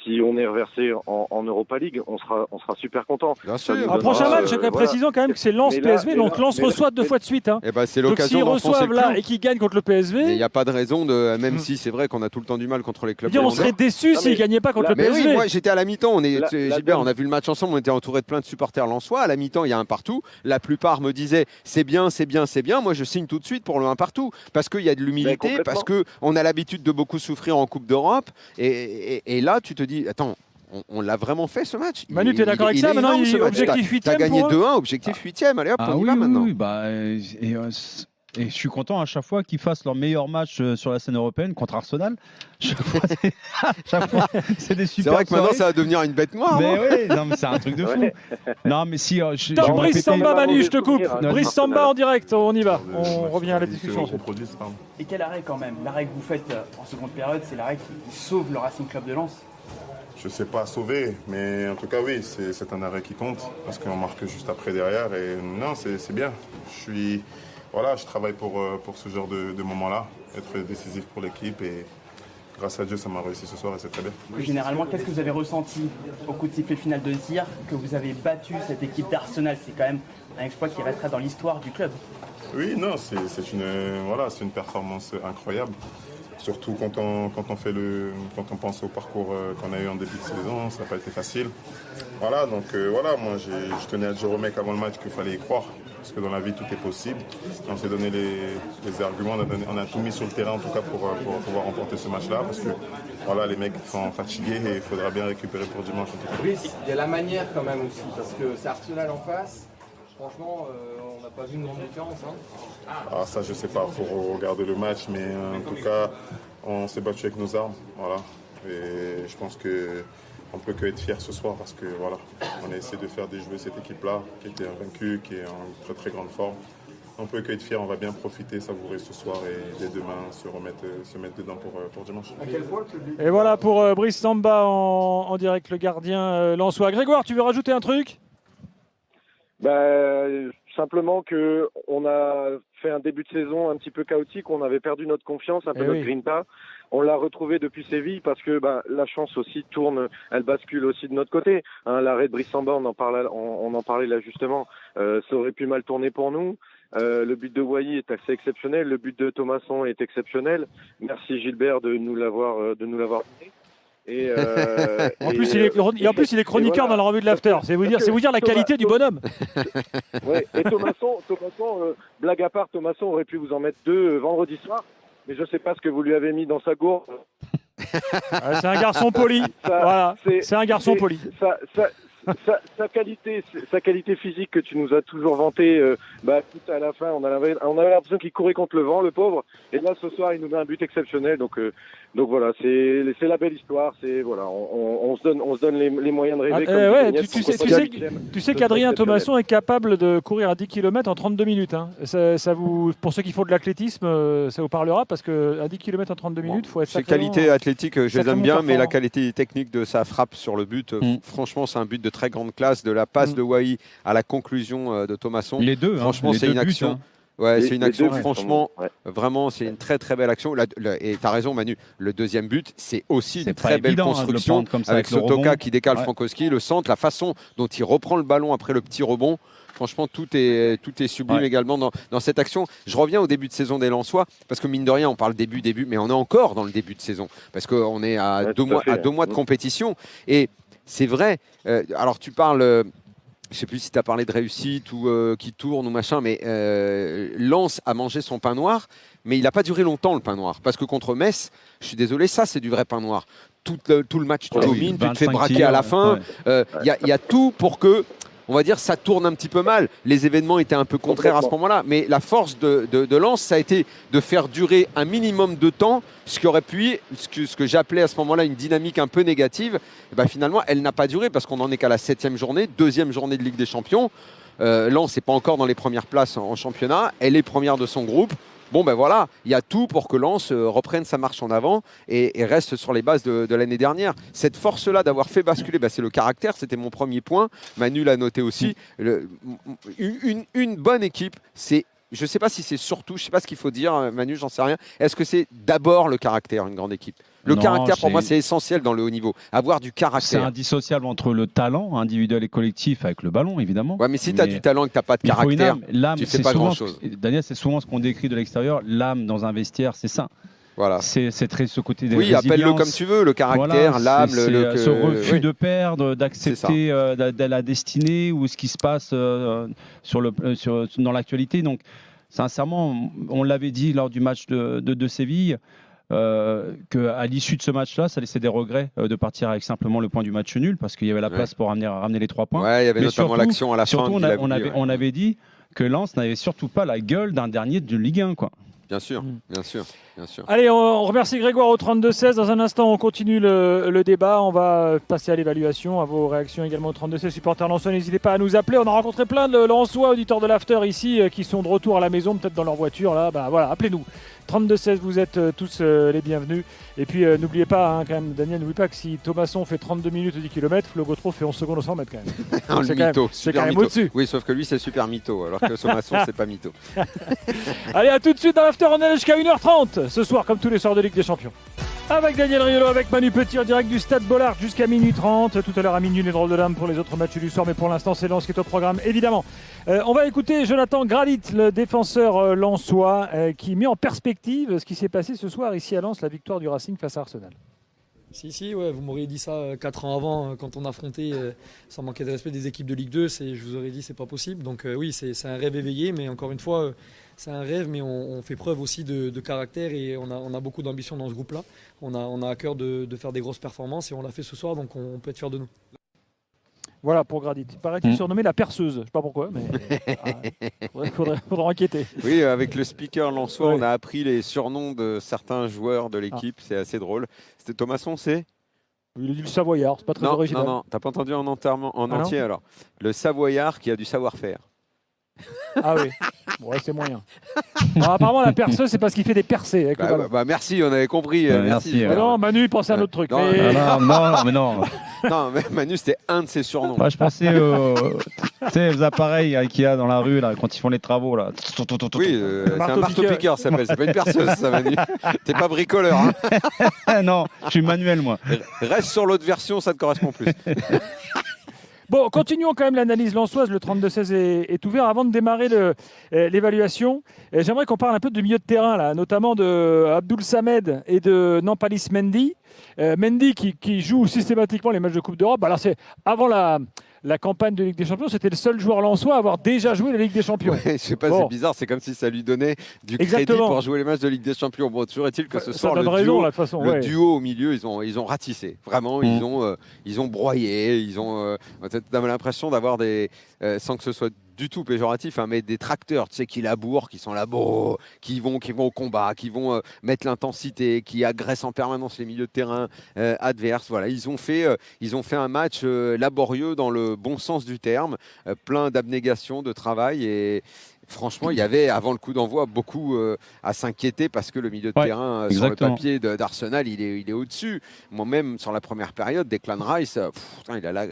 S9: Si on est reversé en Europa League, on sera super content.
S2: Bien sûr.
S1: Un prochain match, précisons quand même que c'est Lens-PSV, donc Lens reçoit 2 fois de suite. Hein.
S2: Et bah, c'est
S1: Donc
S2: l'occasion
S1: s'ils
S2: d'enfoncer
S1: reçoivent
S2: le
S1: là
S2: clou.
S1: et qu'ils gagnent contre le PSV,
S2: Il n'y a pas de raison, même si c'est vrai qu'on a tout le temps du mal contre les clubs.
S1: on serait déçus s'ils ne gagnaient pas contre le
S2: Mais
S1: PSV.
S2: oui, moi j'étais à la mi-temps. Gilbert,
S9: donne.
S2: on a vu le match ensemble, on était entouré de plein de supporters lensois. À la mi-temps, il y a un partout. La plupart me disaient c'est bien, c'est bien, c'est bien. Moi, je signe tout de suite pour le 1 partout parce qu'il y a de l'humilité, parce qu'on a l'habitude de beaucoup souffrir en Coupe d'Europe. Et là, tu te dis attends. On l'a vraiment fait ce match.
S1: Manu, tu es d'accord avec ça? Maintenant, objectif 8e.
S2: Tu as gagné 2-1, objectif 8e. Allez hop, on y va maintenant.
S3: Oui, et je suis content à chaque fois qu'ils fassent leur meilleur match sur la scène européenne contre Arsenal. Chaque fois, c'est des super.
S2: C'est vrai que maintenant,
S3: soirées.
S2: ça va devenir une bête noire.
S3: Mais oui, non, mais c'est un truc de fou. Non, mais si.
S1: Top, Brice Samba, Manu, je te coupe.
S3: Non,
S1: Brice Samba en direct, on y va. On revient à la
S10: discussion.
S1: discussion.
S10: Et quel arrêt quand même? L'arrêt que vous faites en seconde période, c'est l'arrêt qui sauve le Racing Club de Lens.
S11: Je ne sais pas sauver, mais en tout cas oui, c'est un arrêt qui compte parce qu'on marque juste après derrière et non, c'est bien. Je travaille pour ce genre de moment-là, être décisif pour l'équipe et grâce à Dieu ça m'a réussi ce soir et c'est très bien.
S10: Généralement, qu'est-ce que vous avez ressenti au coup de sifflet final de tir que vous avez battu cette équipe d'Arsenal? C'est quand même un exploit qui restera dans l'histoire du club.
S11: Oui, non, c'est une performance incroyable. Surtout quand on pense au parcours qu'on a eu en début de saison, ça n'a pas été facile. Voilà, donc moi je tenais à dire au mec avant le match qu'il fallait y croire. Parce que dans la vie tout est possible. On s'est donné les arguments, on a tout mis sur le terrain en tout cas pour pouvoir remporter ce match-là. Parce que les mecs sont fatigués et il faudra bien récupérer pour dimanche en tout cas.
S12: Brice, il y a la manière quand même aussi, parce que c'est Arsenal en face. franchement, on n'a pas vu une grande différence.
S11: Ah, ça, je sais pas, il faut regarder le match, mais en tout cas, on s'est battu avec nos armes. Voilà. Et je pense qu'on ne peut que être fier ce soir parce que voilà, on a essayé de faire déjouer cette équipe-là, qui était invaincue, qui est en très très grande forme. On peut que être fier, on va bien profiter, savourer ce soir et dès demain se mettre dedans pour dimanche.
S1: Et voilà pour Brice Samba en direct, le gardien lensois. Grégoire, tu veux rajouter un truc ?
S9: Simplement qu'on a fait un début de saison un petit peu chaotique, on avait perdu notre confiance, un peu notre grinta. On l'a retrouvé depuis Séville parce que la chance aussi tourne, elle bascule aussi de notre côté. L'arrêt de Brice Samba, on en parlait là justement, ça aurait pu mal tourner pour nous. Le but de Wai est assez exceptionnel, le but de Thomasson est exceptionnel. Merci Gilbert de nous l'avoir donné. En
S1: plus, il est chroniqueur voilà, dans la revue de l'After. C'est vous dire la qualité du bonhomme.
S9: Ouais, et Thomasson, blague à part, Thomasson aurait pu vous en mettre 2 vendredi soir, mais je ne sais pas ce que vous lui avez mis dans sa gourde.
S1: C'est un garçon poli. Voilà, c'est un garçon poli.
S9: Sa qualité physique que tu nous as toujours vanté, tout à la fin, on avait l'impression qu'il courait contre le vent, le pauvre. Et là, ce soir, il nous met un but exceptionnel. Donc voilà, c'est la belle histoire. C'est voilà, on se donne les moyens de rêver.
S1: Tu sais qu'Adrien Thomasson est capable de courir à 10 km en 32 minutes. Hein. Pour ceux qui font de l'athlétisme, ça vous parlera parce qu'à 10 km en 32 minutes, il faut être.
S2: Ses qualités athlétiques, je les aime bien, mais la qualité technique de sa frappe sur le but, franchement, c'est un but de très grande classe, de la passe de Wai à la conclusion de Thomasson.
S3: Les deux,
S2: franchement, c'est une action. Ouais, c'est une action, franchement, vraiment, c'est une très très belle action. Et tu as raison, Manu, le deuxième but, c'est aussi une très belle construction avec Sotoka qui décale Frankowski, le centre, la façon dont il reprend le ballon après le petit rebond. Franchement, tout est sublime également dans cette action. Je reviens au début de saison des Lensois, parce que mine de rien, on parle début, mais on est encore dans le début de saison, parce qu'on est à 2 mois de compétition. Et c'est vrai, alors tu parles, je ne sais plus si tu as parlé de réussite ou qui tourne ou machin, mais Lens a mangé son pain noir, mais il n'a pas duré longtemps le pain noir. Parce que contre Metz, je suis désolé, ça c'est du vrai pain noir. Tout le match, tu domines, tu te fais braquer à la fin. Il y a tout pour que, on va dire, ça tourne un petit peu mal. Les événements étaient un peu contraires à ce moment-là, mais la force de Lens, ça a été de faire durer un minimum de temps, ce qui aurait pu, ce que j'appelais à ce moment-là une dynamique un peu négative. Et finalement, elle n'a pas duré parce qu'on n'en est qu'à la 7e journée, 2e journée de Ligue des Champions. Lens n'est pas encore dans les premières places en championnat. Elle est première de son groupe. Bon voilà, il y a tout pour que Lens reprenne sa marche en avant et reste sur les bases de l'année dernière. Cette force-là d'avoir fait basculer, c'est le caractère, c'était mon premier point. Manu l'a noté aussi. Une bonne équipe, c'est, je ne sais pas si c'est surtout, je ne sais pas ce qu'il faut dire, Manu, j'en sais rien. Est-ce que c'est d'abord le caractère, une grande équipe ? Le caractère, pour moi, c'est essentiel dans le haut niveau. Avoir du caractère.
S3: C'est indissociable entre le talent individuel et collectif avec le ballon, évidemment.
S2: Ouais, mais si tu as du talent et que tu n'as pas de caractère, tu ne fais pas grand-chose.
S3: Daniel, c'est souvent ce qu'on décrit de l'extérieur. L'âme dans un vestiaire, c'est ça.
S2: Voilà.
S3: C'est très ce côté des
S2: résiliences. Oui, appelle-le comme tu veux, le caractère, l'âme,
S3: ce refus de perdre, d'accepter la destinée ou ce qui se passe dans l'actualité. Donc, sincèrement, on l'avait dit lors du match de Séville. Qu'à l'issue de ce match-là, ça laissait des regrets de partir avec simplement le point du match nul parce qu'il y avait la place pour ramener les 3 points.
S2: Ouais, il y avait notamment l'action à la fin.
S3: On avait dit que Lens n'avait surtout pas la gueule d'un dernier de Ligue 1, quoi.
S2: Bien sûr, bien sûr.
S1: Allez, on remercie Grégoire au 32-16. Dans un instant, on continue le débat. On va passer à l'évaluation, à vos réactions également au 32-16. Supporters lensois, n'hésitez pas à nous appeler. On a rencontré plein de lensois, auditeurs de l'After ici, qui sont de retour à la maison, peut-être dans leur voiture. Là, voilà, appelez-nous. 32-16, vous êtes tous les bienvenus. Et puis, n'oubliez pas, quand même, Daniel, n'oublie pas que si Thomasson fait 32 minutes au 10 km, Flo Gautreau fait 11 secondes au 100 mètres quand même.
S2: C'est quand même au-dessus. Oui, sauf que lui, c'est super mytho, alors que Thomasson, c'est pas mytho.
S1: Allez, à tout de suite dans l'After. On est jusqu'à 1h30 ce soir, comme tous les soirs de Ligue des Champions. Avec Daniel Riolo, avec Manu Petit en direct du Stade Bollaert jusqu'à minuit 30. Tout à l'heure à minuit, les drôles de dames pour les autres matchs du soir. Mais pour l'instant, c'est Lens qui est au programme, évidemment. On va écouter Jonathan Gradit, le défenseur lensois, qui met en perspective ce qui s'est passé ce soir ici à Lens, la victoire du Racing face à Arsenal.
S12: Si, ouais, vous m'auriez dit ça 4 ans avant, quand on affrontait, sans manquer de respect, des équipes de Ligue 2, je vous aurais dit c'est pas possible. Donc oui, c'est un rêve éveillé, mais encore une fois, c'est un rêve, mais on fait preuve aussi de caractère et on a beaucoup d'ambition dans ce groupe-là. On a à cœur de faire des grosses performances et on l'a fait ce soir, donc on peut être fiers de nous.
S1: Voilà pour Gradit. Paraît-il surnommé la perceuse. Je ne sais pas pourquoi, mais faudrait enquêter.
S2: Oui, avec le speaker lensois, on a appris les surnoms de certains joueurs de l'équipe. C'est assez drôle. C'était Thomasson, c'est
S1: Il a dit le Savoyard, c'est pas très original.
S2: Non, t'as pas entendu en entier
S1: non
S2: alors. Le Savoyard qui a du savoir-faire.
S1: Ah oui, ouais, c'est moyen. Alors, apparemment, la perceuse, c'est parce qu'il fait des percées avec le ballon.
S2: Merci, on avait compris. Merci.
S1: Non, Manu, il pensait à un autre truc.
S2: Non,
S3: mais non.
S2: Non, mais Manu, c'était un de ses surnoms.
S3: Moi, je pensais aux appareils qu'il y a dans la rue là, quand ils font les travaux. Là.
S2: Oui, c'est un marteau-piqueur, ça s'appelle. C'est pas une perceuse, ça, Manu. T'es pas bricoleur. Hein.
S3: Non, je suis manuel, moi.
S2: Reste sur l'autre version, ça te correspond plus.
S1: Bon, continuons quand même l'analyse lensoise. Le 32-16 est ouvert. Avant de démarrer l'évaluation, j'aimerais qu'on parle un peu du milieu de terrain, là, notamment de Abdoul Samed et de Nampalis Mendy. Mendy qui joue systématiquement les matchs de Coupe d'Europe. Alors, c'est avant la campagne de Ligue des Champions, c'était le seul joueur lensois à avoir déjà joué la Ligue des Champions.
S2: Ouais, je sais pas, c'est bizarre, c'est comme si ça lui donnait du crédit pour jouer les matchs de Ligue des Champions. Bon, toujours est-il que ce soir, le duo au milieu, ils ont ratissé. Vraiment, ils ont broyé, ils ont l'impression d'avoir sans que ce soit du tout péjoratif, hein, mais des tracteurs, tu sais, qui labourent, qui sont là, qui vont au combat, qui vont mettre l'intensité, qui agressent en permanence les milieux de terrain adverses. Voilà, ils ont fait un match laborieux dans le bon sens du terme, plein d'abnégation, de travail et franchement, il y avait, avant le coup d'envoi, beaucoup à s'inquiéter parce que le milieu de terrain, sur le papier d'Arsenal, il est au-dessus. Moi-même, sur la première période, Declan Rice,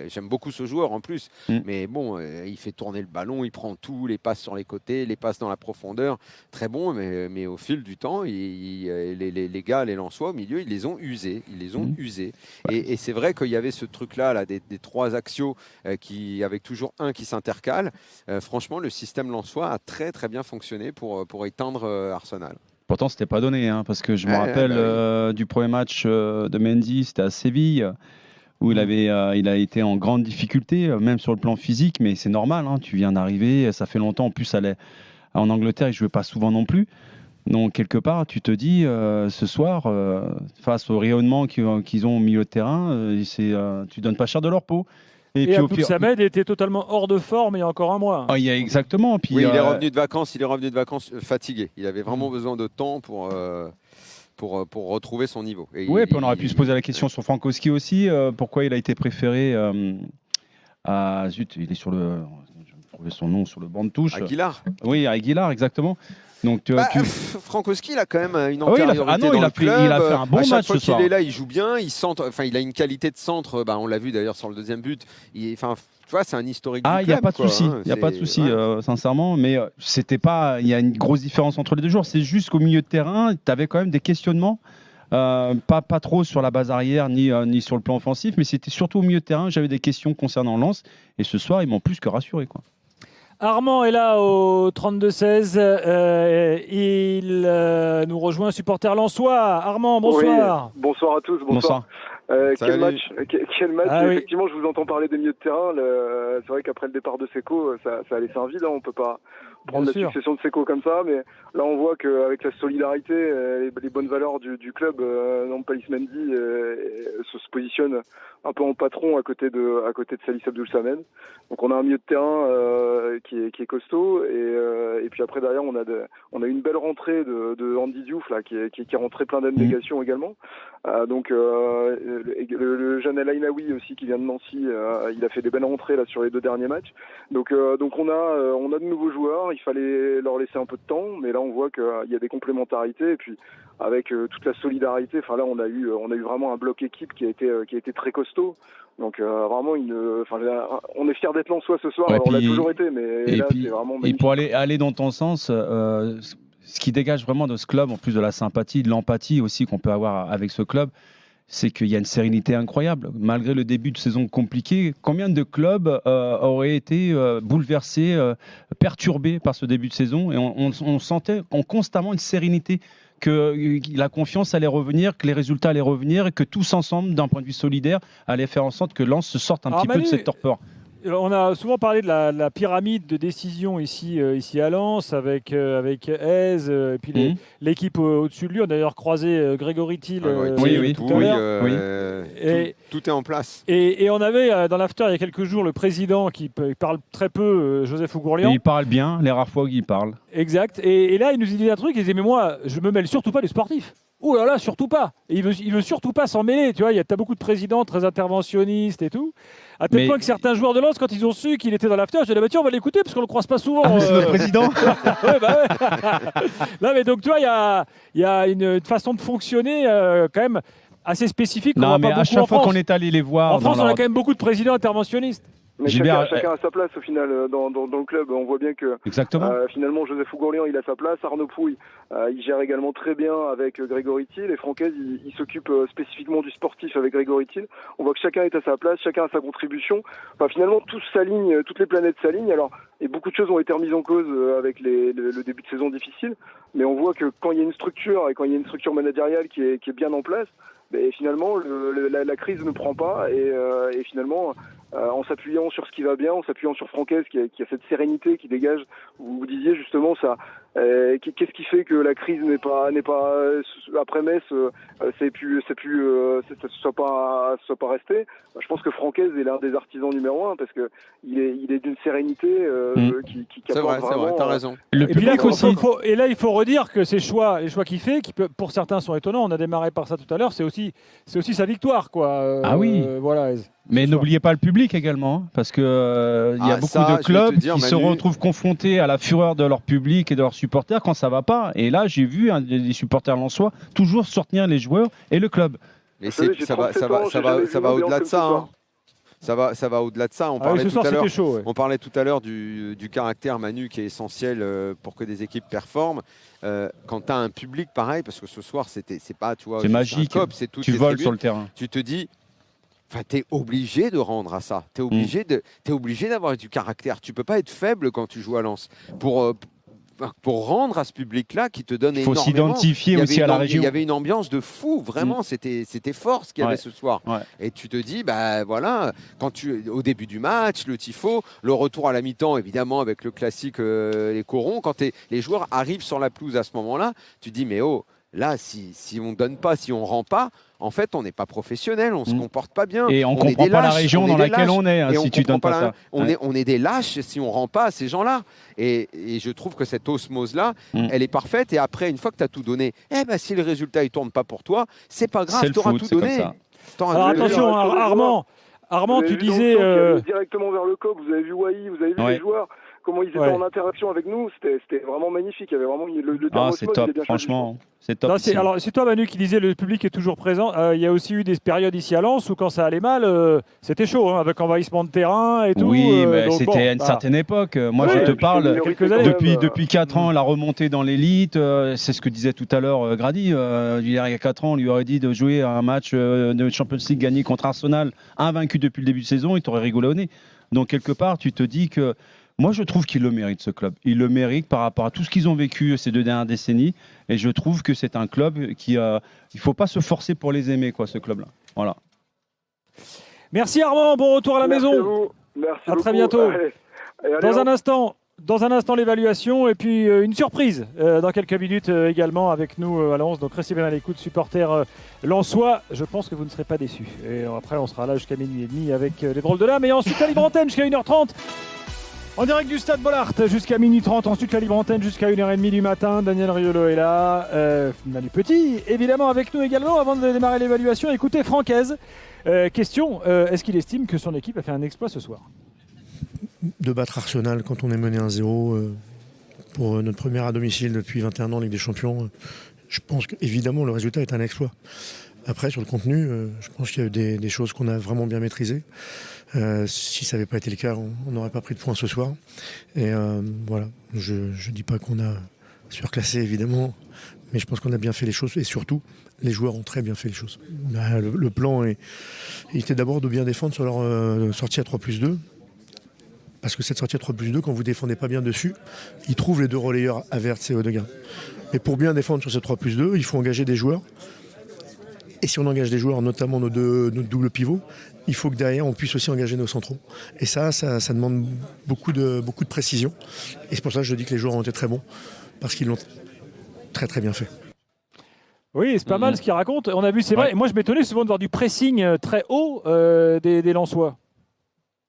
S2: j'aime beaucoup ce joueur en plus. Mais bon, il fait tourner le ballon, il prend tout, les passes sur les côtés, les passes dans la profondeur. Très bon, mais au fil du temps, les gars, les Lensois, au milieu, ils les ont usés. Et c'est vrai qu'il y avait ce truc-là, des trois axiaux, avec toujours un qui s'intercale. Franchement, le système Lensois a très très bien fonctionné pour éteindre Arsenal.
S3: Pourtant, c'était pas donné, hein, parce que je me rappelle du premier match de Mendy, c'était à Séville, où il a été en grande difficulté, même sur le plan physique, mais c'est normal, hein, tu viens d'arriver, ça fait longtemps, en plus en Angleterre, il jouait pas souvent non plus. Donc, quelque part, tu te dis, ce soir, face au rayonnement qu'ils ont au milieu de terrain, tu donnes pas cher de leur peau.
S1: Et Abdoul Samed était totalement hors de forme il y a encore un mois.
S3: Ah, exactement. Puis,
S2: il est revenu de vacances fatigué. Il avait vraiment besoin de temps pour retrouver son niveau.
S3: Puis on aurait pu se poser la question sur Frankowski aussi. Pourquoi il a été préféré à... Zut, il est sur le... Je vais trouver son nom sur le banc de touche.
S2: Aguilar.
S3: Oui, Aguilar, exactement. Donc,
S2: Frankowski, il a quand même une antériorité dans le club.
S3: Il a fait un bon match ce soir.
S2: À chaque fois qu'il est là, il joue bien. Il a une qualité de centre. On l'a vu d'ailleurs sur le deuxième but. Tu vois, c'est un historique du club.
S3: Il n'y a pas de souci. Il n'y a pas de souci, sincèrement. Mais c'était pas. Il y a une grosse différence entre les deux joueurs. C'est juste qu'au milieu de terrain, tu avais quand même des questionnements. Pas trop sur la base arrière ni sur le plan offensif, mais c'était surtout au milieu de terrain. J'avais des questions concernant Lens. Et ce soir, ils m'ont plus que rassuré, quoi.
S1: Armand est là au 32-16. Il nous rejoint, supporter lensois. Armand, bonsoir.
S13: Oui, bonsoir à tous. Bonsoir. Quel match. Effectivement, je vous entends parler des milieux de terrain. C'est vrai qu'après le départ de Seko, ça a laissé un vide. On ne peut pas prendre la succession de Seko comme ça, mais là on voit qu'avec la solidarité, les bonnes valeurs du club, Nampalis Mendy se positionne un peu en patron à côté de Salih Abdoul Samed. Donc on a un milieu de terrain qui est costaud et puis après derrière on a une belle rentrée de Andy Diouf là qui est rentré plein d'abnégation également. Donc le jeune El Ainaoui aussi qui vient de Nancy, il a fait des belles rentrées là sur les 2 derniers matchs. Donc on a de nouveaux joueurs. Il fallait leur laisser un peu de temps, mais là on voit qu'il y a des complémentarités et puis avec toute la solidarité. Enfin là on a eu vraiment un bloc équipe qui a été très costaud. Donc vraiment on est fiers d'être Lensois ce soir. On l'a toujours été, mais là c'est vraiment magnifique.
S3: Et pour aller dans ton sens, ce qui dégage vraiment de ce club, en plus de la sympathie, de l'empathie aussi qu'on peut avoir avec ce club, c'est qu'il y a une sérénité incroyable. Malgré le début de saison compliqué, combien de clubs auraient été bouleversés, perturbés par ce début de saison, et on sentait constamment une sérénité, que la confiance allait revenir, que les résultats allaient revenir, et que tous ensemble, d'un point de vue solidaire, allaient faire en sorte que Lens se sorte un petit peu de cette torpeur.
S1: on a souvent parlé de la pyramide de décision ici à Lens avec Hez et puis l'équipe au-dessus de lui. On a d'ailleurs croisé Grégory Thiel tout à l'heure.
S2: Tout est en place.
S1: Et on avait dans l'after il y a quelques jours le président qui parle très peu, Joseph Ougourlian.
S3: Il parle bien, les rares fois où il parle.
S1: Exact. Et là, il nous dit un truc, il disait mais moi, je me mêle surtout pas du sportif. Oh là là, surtout pas. Et il veut surtout pas s'en mêler. Tu vois, t'as beaucoup de présidents très interventionnistes et tout. À tel point que certains joueurs de Lens, quand ils ont su qu'il était dans l'after, j'ai dit bah tiens, on va l'écouter parce qu'on le croise pas souvent.
S3: Ah, c'est notre président.
S1: Non mais donc tu vois, il y a une façon de fonctionner quand même assez spécifique.
S3: Non, mais à chaque fois qu'on est allé les voir,
S1: en France, on a quand même beaucoup de présidents interventionnistes.
S13: Mais chacun a sa place au final dans le club. On voit bien que finalement Joseph Ougourlian il a sa place. Arnaud Pouille il gère également très bien avec Grégory Thiel et Francaise il s'occupe spécifiquement du sportif avec Grégory Thiel. On voit que chacun est à sa place, chacun a sa contribution. Enfin, finalement tout s'aligne, toutes les planètes s'alignent. Alors et beaucoup de choses ont été remises en cause avec le début de saison difficile. Mais on voit que quand il y a une structure et quand il y a une structure managériale qui est bien en place, finalement la crise ne prend pas et finalement en s'appuyant sur ce qui va bien, en s'appuyant sur Francaise qui a cette sérénité qui dégage. Vous disiez justement ça. Qu'est-ce qui fait que la crise n'est pas après Metz, ça soit pas resté. Je pense que Francaise est l'un des artisans numéro 1 parce que il est d'une sérénité qui
S2: c'est vrai, t'as raison.
S1: Et puis là, il faut redire que les choix qu'il fait, qui pour certains sont étonnants. On a démarré par ça tout à l'heure. C'est aussi sa victoire, quoi. Voilà.
S3: Mais n'oubliez pas le public également, parce que il y a beaucoup de clubs qui se retrouvent confrontés à la fureur de leur public et de leurs supporters quand ça va pas. Et là, j'ai vu des supporters lensois toujours soutenir les joueurs et le club.
S2: Mais ça va au-delà de ça. Hein. Ça va au-delà de ça. On parlait tout à l'heure du caractère, Manu, qui est essentiel pour que des équipes performent. Quand tu as un public pareil, parce que ce soir, c'est pas, tu vois,
S3: c'est magique. Tu voles sur le terrain.
S2: Tu te dis. Enfin, tu es obligé de rendre à ça. Tu es obligé d'avoir du caractère. Tu peux pas être faible quand tu joues à Lens. Pour rendre à ce public-là qui te donne énormément.
S3: Il faut s'identifier aussi à la région.
S2: Il y avait une ambiance de fou, vraiment. C'était fort ce qu'il y avait ce soir. Ouais. Et tu te dis, voilà, au début du match, le tifo, le retour à la mi-temps, évidemment, avec le classique, les corons, quand les joueurs arrivent sur la pelouse à ce moment-là, tu te dis, mais là, si on ne donne pas, si on ne rend pas, en fait, on n'est pas professionnel, on ne se comporte pas bien.
S3: Et on ne comprend pas la région dans laquelle on est, si tu ne donnes pas ça.
S2: On est des lâches si on ne rend pas à ces gens-là. Et je trouve que cette osmose-là, elle est parfaite. Et après, une fois que tu as tout donné, si le résultat ne tourne pas pour toi, c'est pas grave, tu auras tout donné.
S1: Alors attention, Armand, tu disais...
S13: Directement vers le COP, vous avez vu Wai, vous avez vu les joueurs comment ils étaient en interaction avec nous, c'était vraiment magnifique. Il y avait vraiment le terme
S3: c'est top, franchement, c'est top.
S1: Alors, c'est toi, Manu, qui disais le public est toujours présent. Il y a aussi eu des périodes ici à Lens où, quand ça allait mal, c'était chaud, avec envahissement de terrain et tout.
S3: Oui, mais c'était à une certaine époque. Moi, je te parle depuis 4 ans, la remontée dans l'élite. C'est ce que disait tout à l'heure Grady. Il y a 4 ans, on lui aurait dit de jouer à un match de Champions League gagné contre Arsenal, invaincu depuis le début de saison, il t'aurait rigolé au nez. Donc, quelque part, tu te dis que. Moi, je trouve qu'il le mérite, ce club. Il le mérite par rapport à tout ce qu'ils ont vécu ces 2 dernières décennies. Et je trouve que c'est un club qui... il ne faut pas se forcer pour les aimer, ce club-là. Voilà.
S1: Merci Armand, bon retour à la maison.
S13: Merci
S1: à très bientôt. Allez, dans un instant, l'évaluation et puis une surprise dans quelques minutes également avec nous à Lens. Donc restez bien à l'écoute, supporters lensois. Je pense que vous ne serez pas déçus. Et après, on sera là jusqu'à minuit et demi avec les drôles de l'âme. Et ensuite, la libre antenne jusqu'à 1h30. En direct du Stade Bollaert jusqu'à minuit 30, ensuite la libre antenne jusqu'à 1h30 du matin. Daniel Riolo est là, Manu Petit évidemment avec nous également. Avant de démarrer l'évaluation, écoutez Francaise. Question, est-ce qu'il estime que son équipe a fait un exploit ce soir?
S14: De battre Arsenal quand on est mené 1-0 pour notre première à domicile depuis 21 ans en Ligue des Champions, je pense qu'évidemment le résultat est un exploit. Après, sur le contenu, je pense qu'il y a eu des choses qu'on a vraiment bien maîtrisées. Si ça n'avait pas été le cas, on n'aurait pas pris de points ce soir. Et voilà, je ne dis pas qu'on a surclassé, évidemment, mais je pense qu'on a bien fait les choses. Et surtout, les joueurs ont très bien fait les choses. Le plan était d'abord de bien défendre sur leur sortie à 3+2. Parce que cette sortie à 3+2, quand vous ne défendez pas bien dessus, ils trouvent les 2 relayeurs Havertz et Odegaard. Mais pour bien défendre sur ce 3+2, il faut engager des joueurs. Et si on engage des joueurs, notamment nos doubles pivots, il faut que derrière, on puisse aussi engager nos centraux. Et ça demande beaucoup de précision. Et c'est pour ça que je dis que les joueurs ont été très bons, parce qu'ils l'ont très très bien fait.
S1: Oui, c'est pas mal ce qu'il raconte. On a vu, c'est vrai. Moi, je m'étonnais souvent de voir du pressing très haut des Lensois.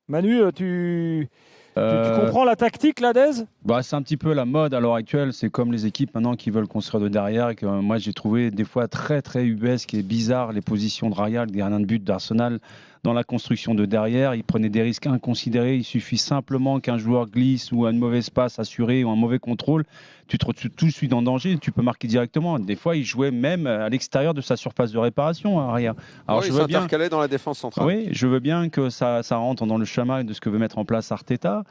S1: Manu, tu comprends la tactique, là, Dez ?
S3: C'est un petit peu la mode à l'heure actuelle. C'est comme les équipes maintenant qui veulent construire de derrière. Et que, moi, j'ai trouvé des fois très, très ubuesque et bizarre les positions de Raya, le gardien de but d'Arsenal, dans la construction de derrière. Il prenait des risques inconsidérés. Il suffit simplement qu'un joueur glisse ou a une mauvaise passe assurée ou un mauvais contrôle. Tu te retrouves tout de suite en danger. Tu peux marquer directement. Des fois, il jouait même à l'extérieur de sa surface de réparation, Raya. Alors,
S2: il s'intercalait dans la défense centrale.
S3: Oui, je veux bien que ça rentre dans le schéma de ce que veut mettre en place Arteta.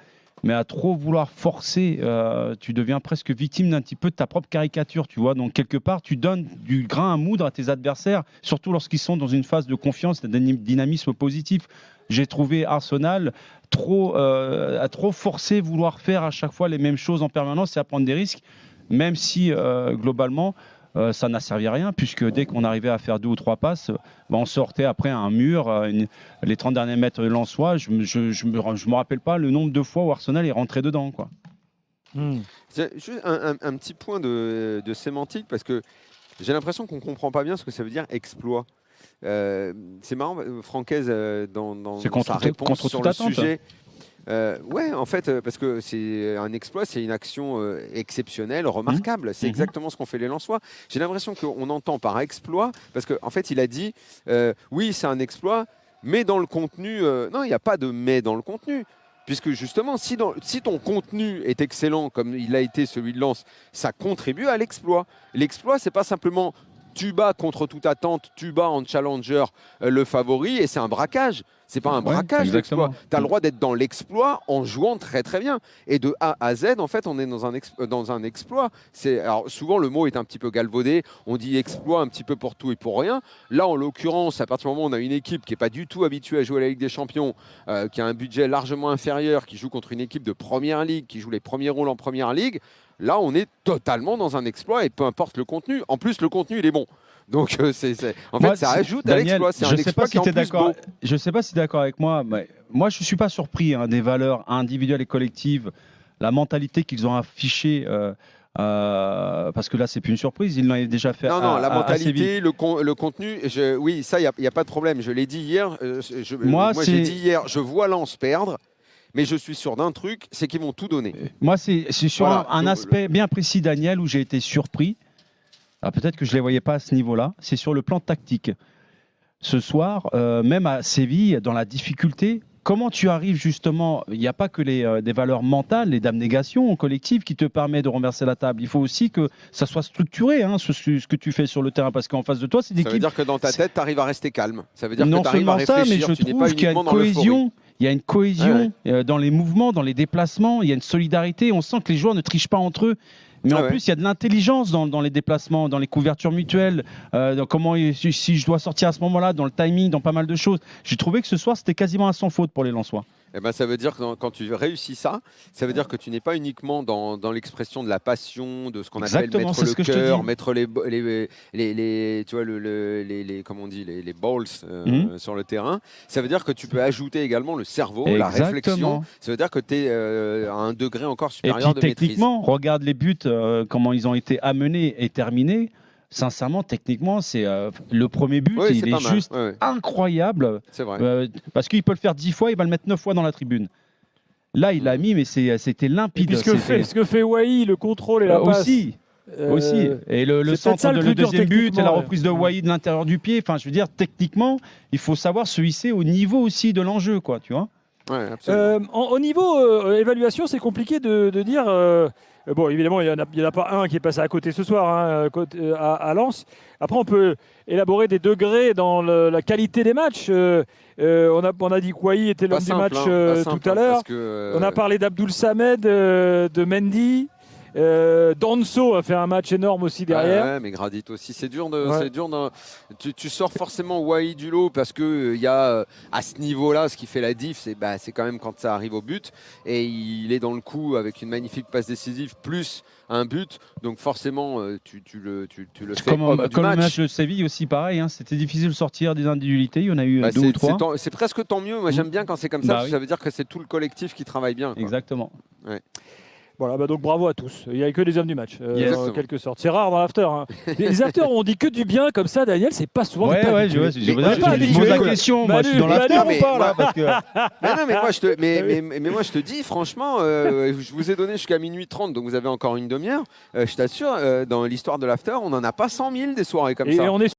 S3: Mais à trop vouloir forcer, tu deviens presque victime d'un petit peu de ta propre caricature, tu vois. Donc, quelque part, tu donnes du grain à moudre à tes adversaires, surtout lorsqu'ils sont dans une phase de confiance, d'un dynamisme positif. J'ai trouvé Arsenal à trop forcer, vouloir faire à chaque fois les mêmes choses en permanence et à prendre des risques, même si, globalement, ça n'a servi à rien, puisque dès qu'on arrivait à faire 2 ou 3 passes, on sortait après un mur. Les 30 derniers mètres de Lensois, je me rappelle pas le nombre de fois où Arsenal est rentré dedans, quoi.
S2: Juste un petit point de sémantique, parce que j'ai l'impression qu'on ne comprend pas bien ce que ça veut dire exploit. C'est marrant, Francaise, dans sa réponse sur le sujet... ouais, en fait, parce que c'est un exploit, c'est une action exceptionnelle, remarquable. C'est exactement ce qu'ont fait les Lensois. J'ai l'impression qu'on entend par exploit, parce qu'en fait, il a dit oui, c'est un exploit, mais dans le contenu, non, il n'y a pas de mais dans le contenu. Puisque justement, si ton contenu est excellent, comme il a été celui de Lens, ça contribue à l'exploit. L'exploit, c'est pas simplement tu bats contre toute attente, tu bats en challenger le favori, et c'est un braquage. C'est pas un braquage, l'exploit. Tu as le droit d'être dans l'exploit en jouant très très bien. Et de A à Z, en fait, on est dans un exploit. Alors, souvent, le mot est un petit peu galvaudé. On dit exploit un petit peu pour tout et pour rien. Là, en l'occurrence, à partir du moment où on a une équipe qui n'est pas du tout habituée à jouer à la Ligue des Champions, qui a un budget largement inférieur, qui joue contre une équipe de Première Ligue, qui joue les premiers rôles en Première Ligue, là, on est totalement dans un exploit, et peu importe le contenu. En plus, le contenu, il est bon. Donc, en fait, ça ajoute à l'exploit. C'est un exploit qui est en plus beau.
S3: Je ne sais pas si tu es d'accord avec moi, mais moi, je ne suis pas surpris des valeurs individuelles et collectives, la mentalité qu'ils ont affichée, parce que là, c'est plus une surprise, ils l'ont déjà fait.
S2: Non, la mentalité, le contenu, oui, ça, il n'y a pas de problème. Je l'ai dit hier. Moi, j'ai dit hier, je vois Lens perdre. Mais je suis sûr d'un truc, c'est qu'ils vont tout donner.
S3: Moi, c'est sur un aspect bien précis, Daniel, où j'ai été surpris. Alors peut-être que je ne les voyais pas à ce niveau-là. C'est sur le plan tactique. Ce soir, même à Séville, dans la difficulté, comment tu arrives justement... Il n'y a pas que des valeurs mentales, les d'abnégation collectives qui te permettent de renverser la table. Il faut aussi que ça soit structuré, ce que tu fais sur le terrain. Parce qu'en face de toi, c'est des équipes...
S2: Ça veut dire que dans ta tête, tu arrives à rester calme. Ça veut dire que tu arrives à réfléchir.
S3: Non seulement ça, mais je trouve qu'il y a une cohésion. Il y a une cohésion dans les mouvements, dans les déplacements. Il y a une solidarité. On sent que les joueurs ne trichent pas entre eux. Mais en plus, il y a de l'intelligence dans les déplacements, dans les couvertures mutuelles, dans si je dois sortir à ce moment-là, dans le timing, dans pas mal de choses. J'ai trouvé que ce soir, c'était quasiment à sans faute pour les Lensois.
S2: Eh ben, ça veut dire que quand tu réussis ça veut dire que tu n'es pas uniquement dans l'expression de la passion, de ce qu'on appelle mettre le cœur, mettre comment on dit, les balls sur le terrain. Ça veut dire que tu peux ajouter également le cerveau, la réflexion. Ça veut dire que tu es à un degré encore supérieur de maîtrise.
S3: Techniquement, regarde les buts, comment ils ont été amenés et terminés. Sincèrement, techniquement, c'est le premier but, il est juste incroyable.
S2: C'est vrai.
S3: Parce qu'il peut le faire 10 fois, il va le mettre 9 fois dans la tribune. Là, il l'a mis, mais c'était limpide.
S1: Et ce que fait Wai, le contrôle et la passe.
S3: Aussi. Et le centre de le deuxième but et la reprise de Wai de l'intérieur du pied. Enfin, je veux dire, techniquement, il faut savoir se hisser au niveau aussi de l'enjeu, quoi, tu vois.
S2: Ouais, absolument.
S1: Au niveau évaluation, c'est compliqué de dire... bon, évidemment, il n'y en a pas un qui est passé à côté ce soir, à Lens. Après, on peut élaborer des degrés dans la qualité des matchs. On a dit que Wai était l'homme du match tout à l'heure. On a parlé d'Abdoul Samed, de Mendy. Danso a fait un match énorme aussi derrière.
S2: Ouais, mais Gradit aussi, c'est dur. Tu sors forcément Wai du lot parce qu'il y a à ce niveau-là, ce qui fait la diff, c'est quand même quand ça arrive au but. Et il est dans le coup avec une magnifique passe décisive, plus un but. Donc forcément, tu le fais
S3: comme
S2: homme du
S3: le
S2: match.
S3: match de Séville aussi, pareil. C'était difficile de sortir des individualités. Il y en a eu 2 ou 3.
S2: C'est presque tant mieux. Moi, j'aime bien quand c'est comme ça, parce que
S3: oui.
S2: ça veut dire que c'est tout le collectif qui travaille bien. Quoi.
S3: Exactement.
S2: Ouais.
S1: Voilà, donc bravo à tous. Il n'y a que des hommes du match, en quelque sorte. C'est rare dans l'after. Hein. Les afters, on dit que du bien comme ça, Daniel, c'est pas souvent.
S3: Ouais, je pose la question. Moi, je suis dans l'after ou pas là parce que...
S2: mais moi, je te dis, franchement, je vous ai donné jusqu'à minuit 30, donc vous avez encore une demi-heure. Je t'assure, dans l'histoire de l'after, on n'en a pas 100 000 des soirées comme ça.
S1: Et on est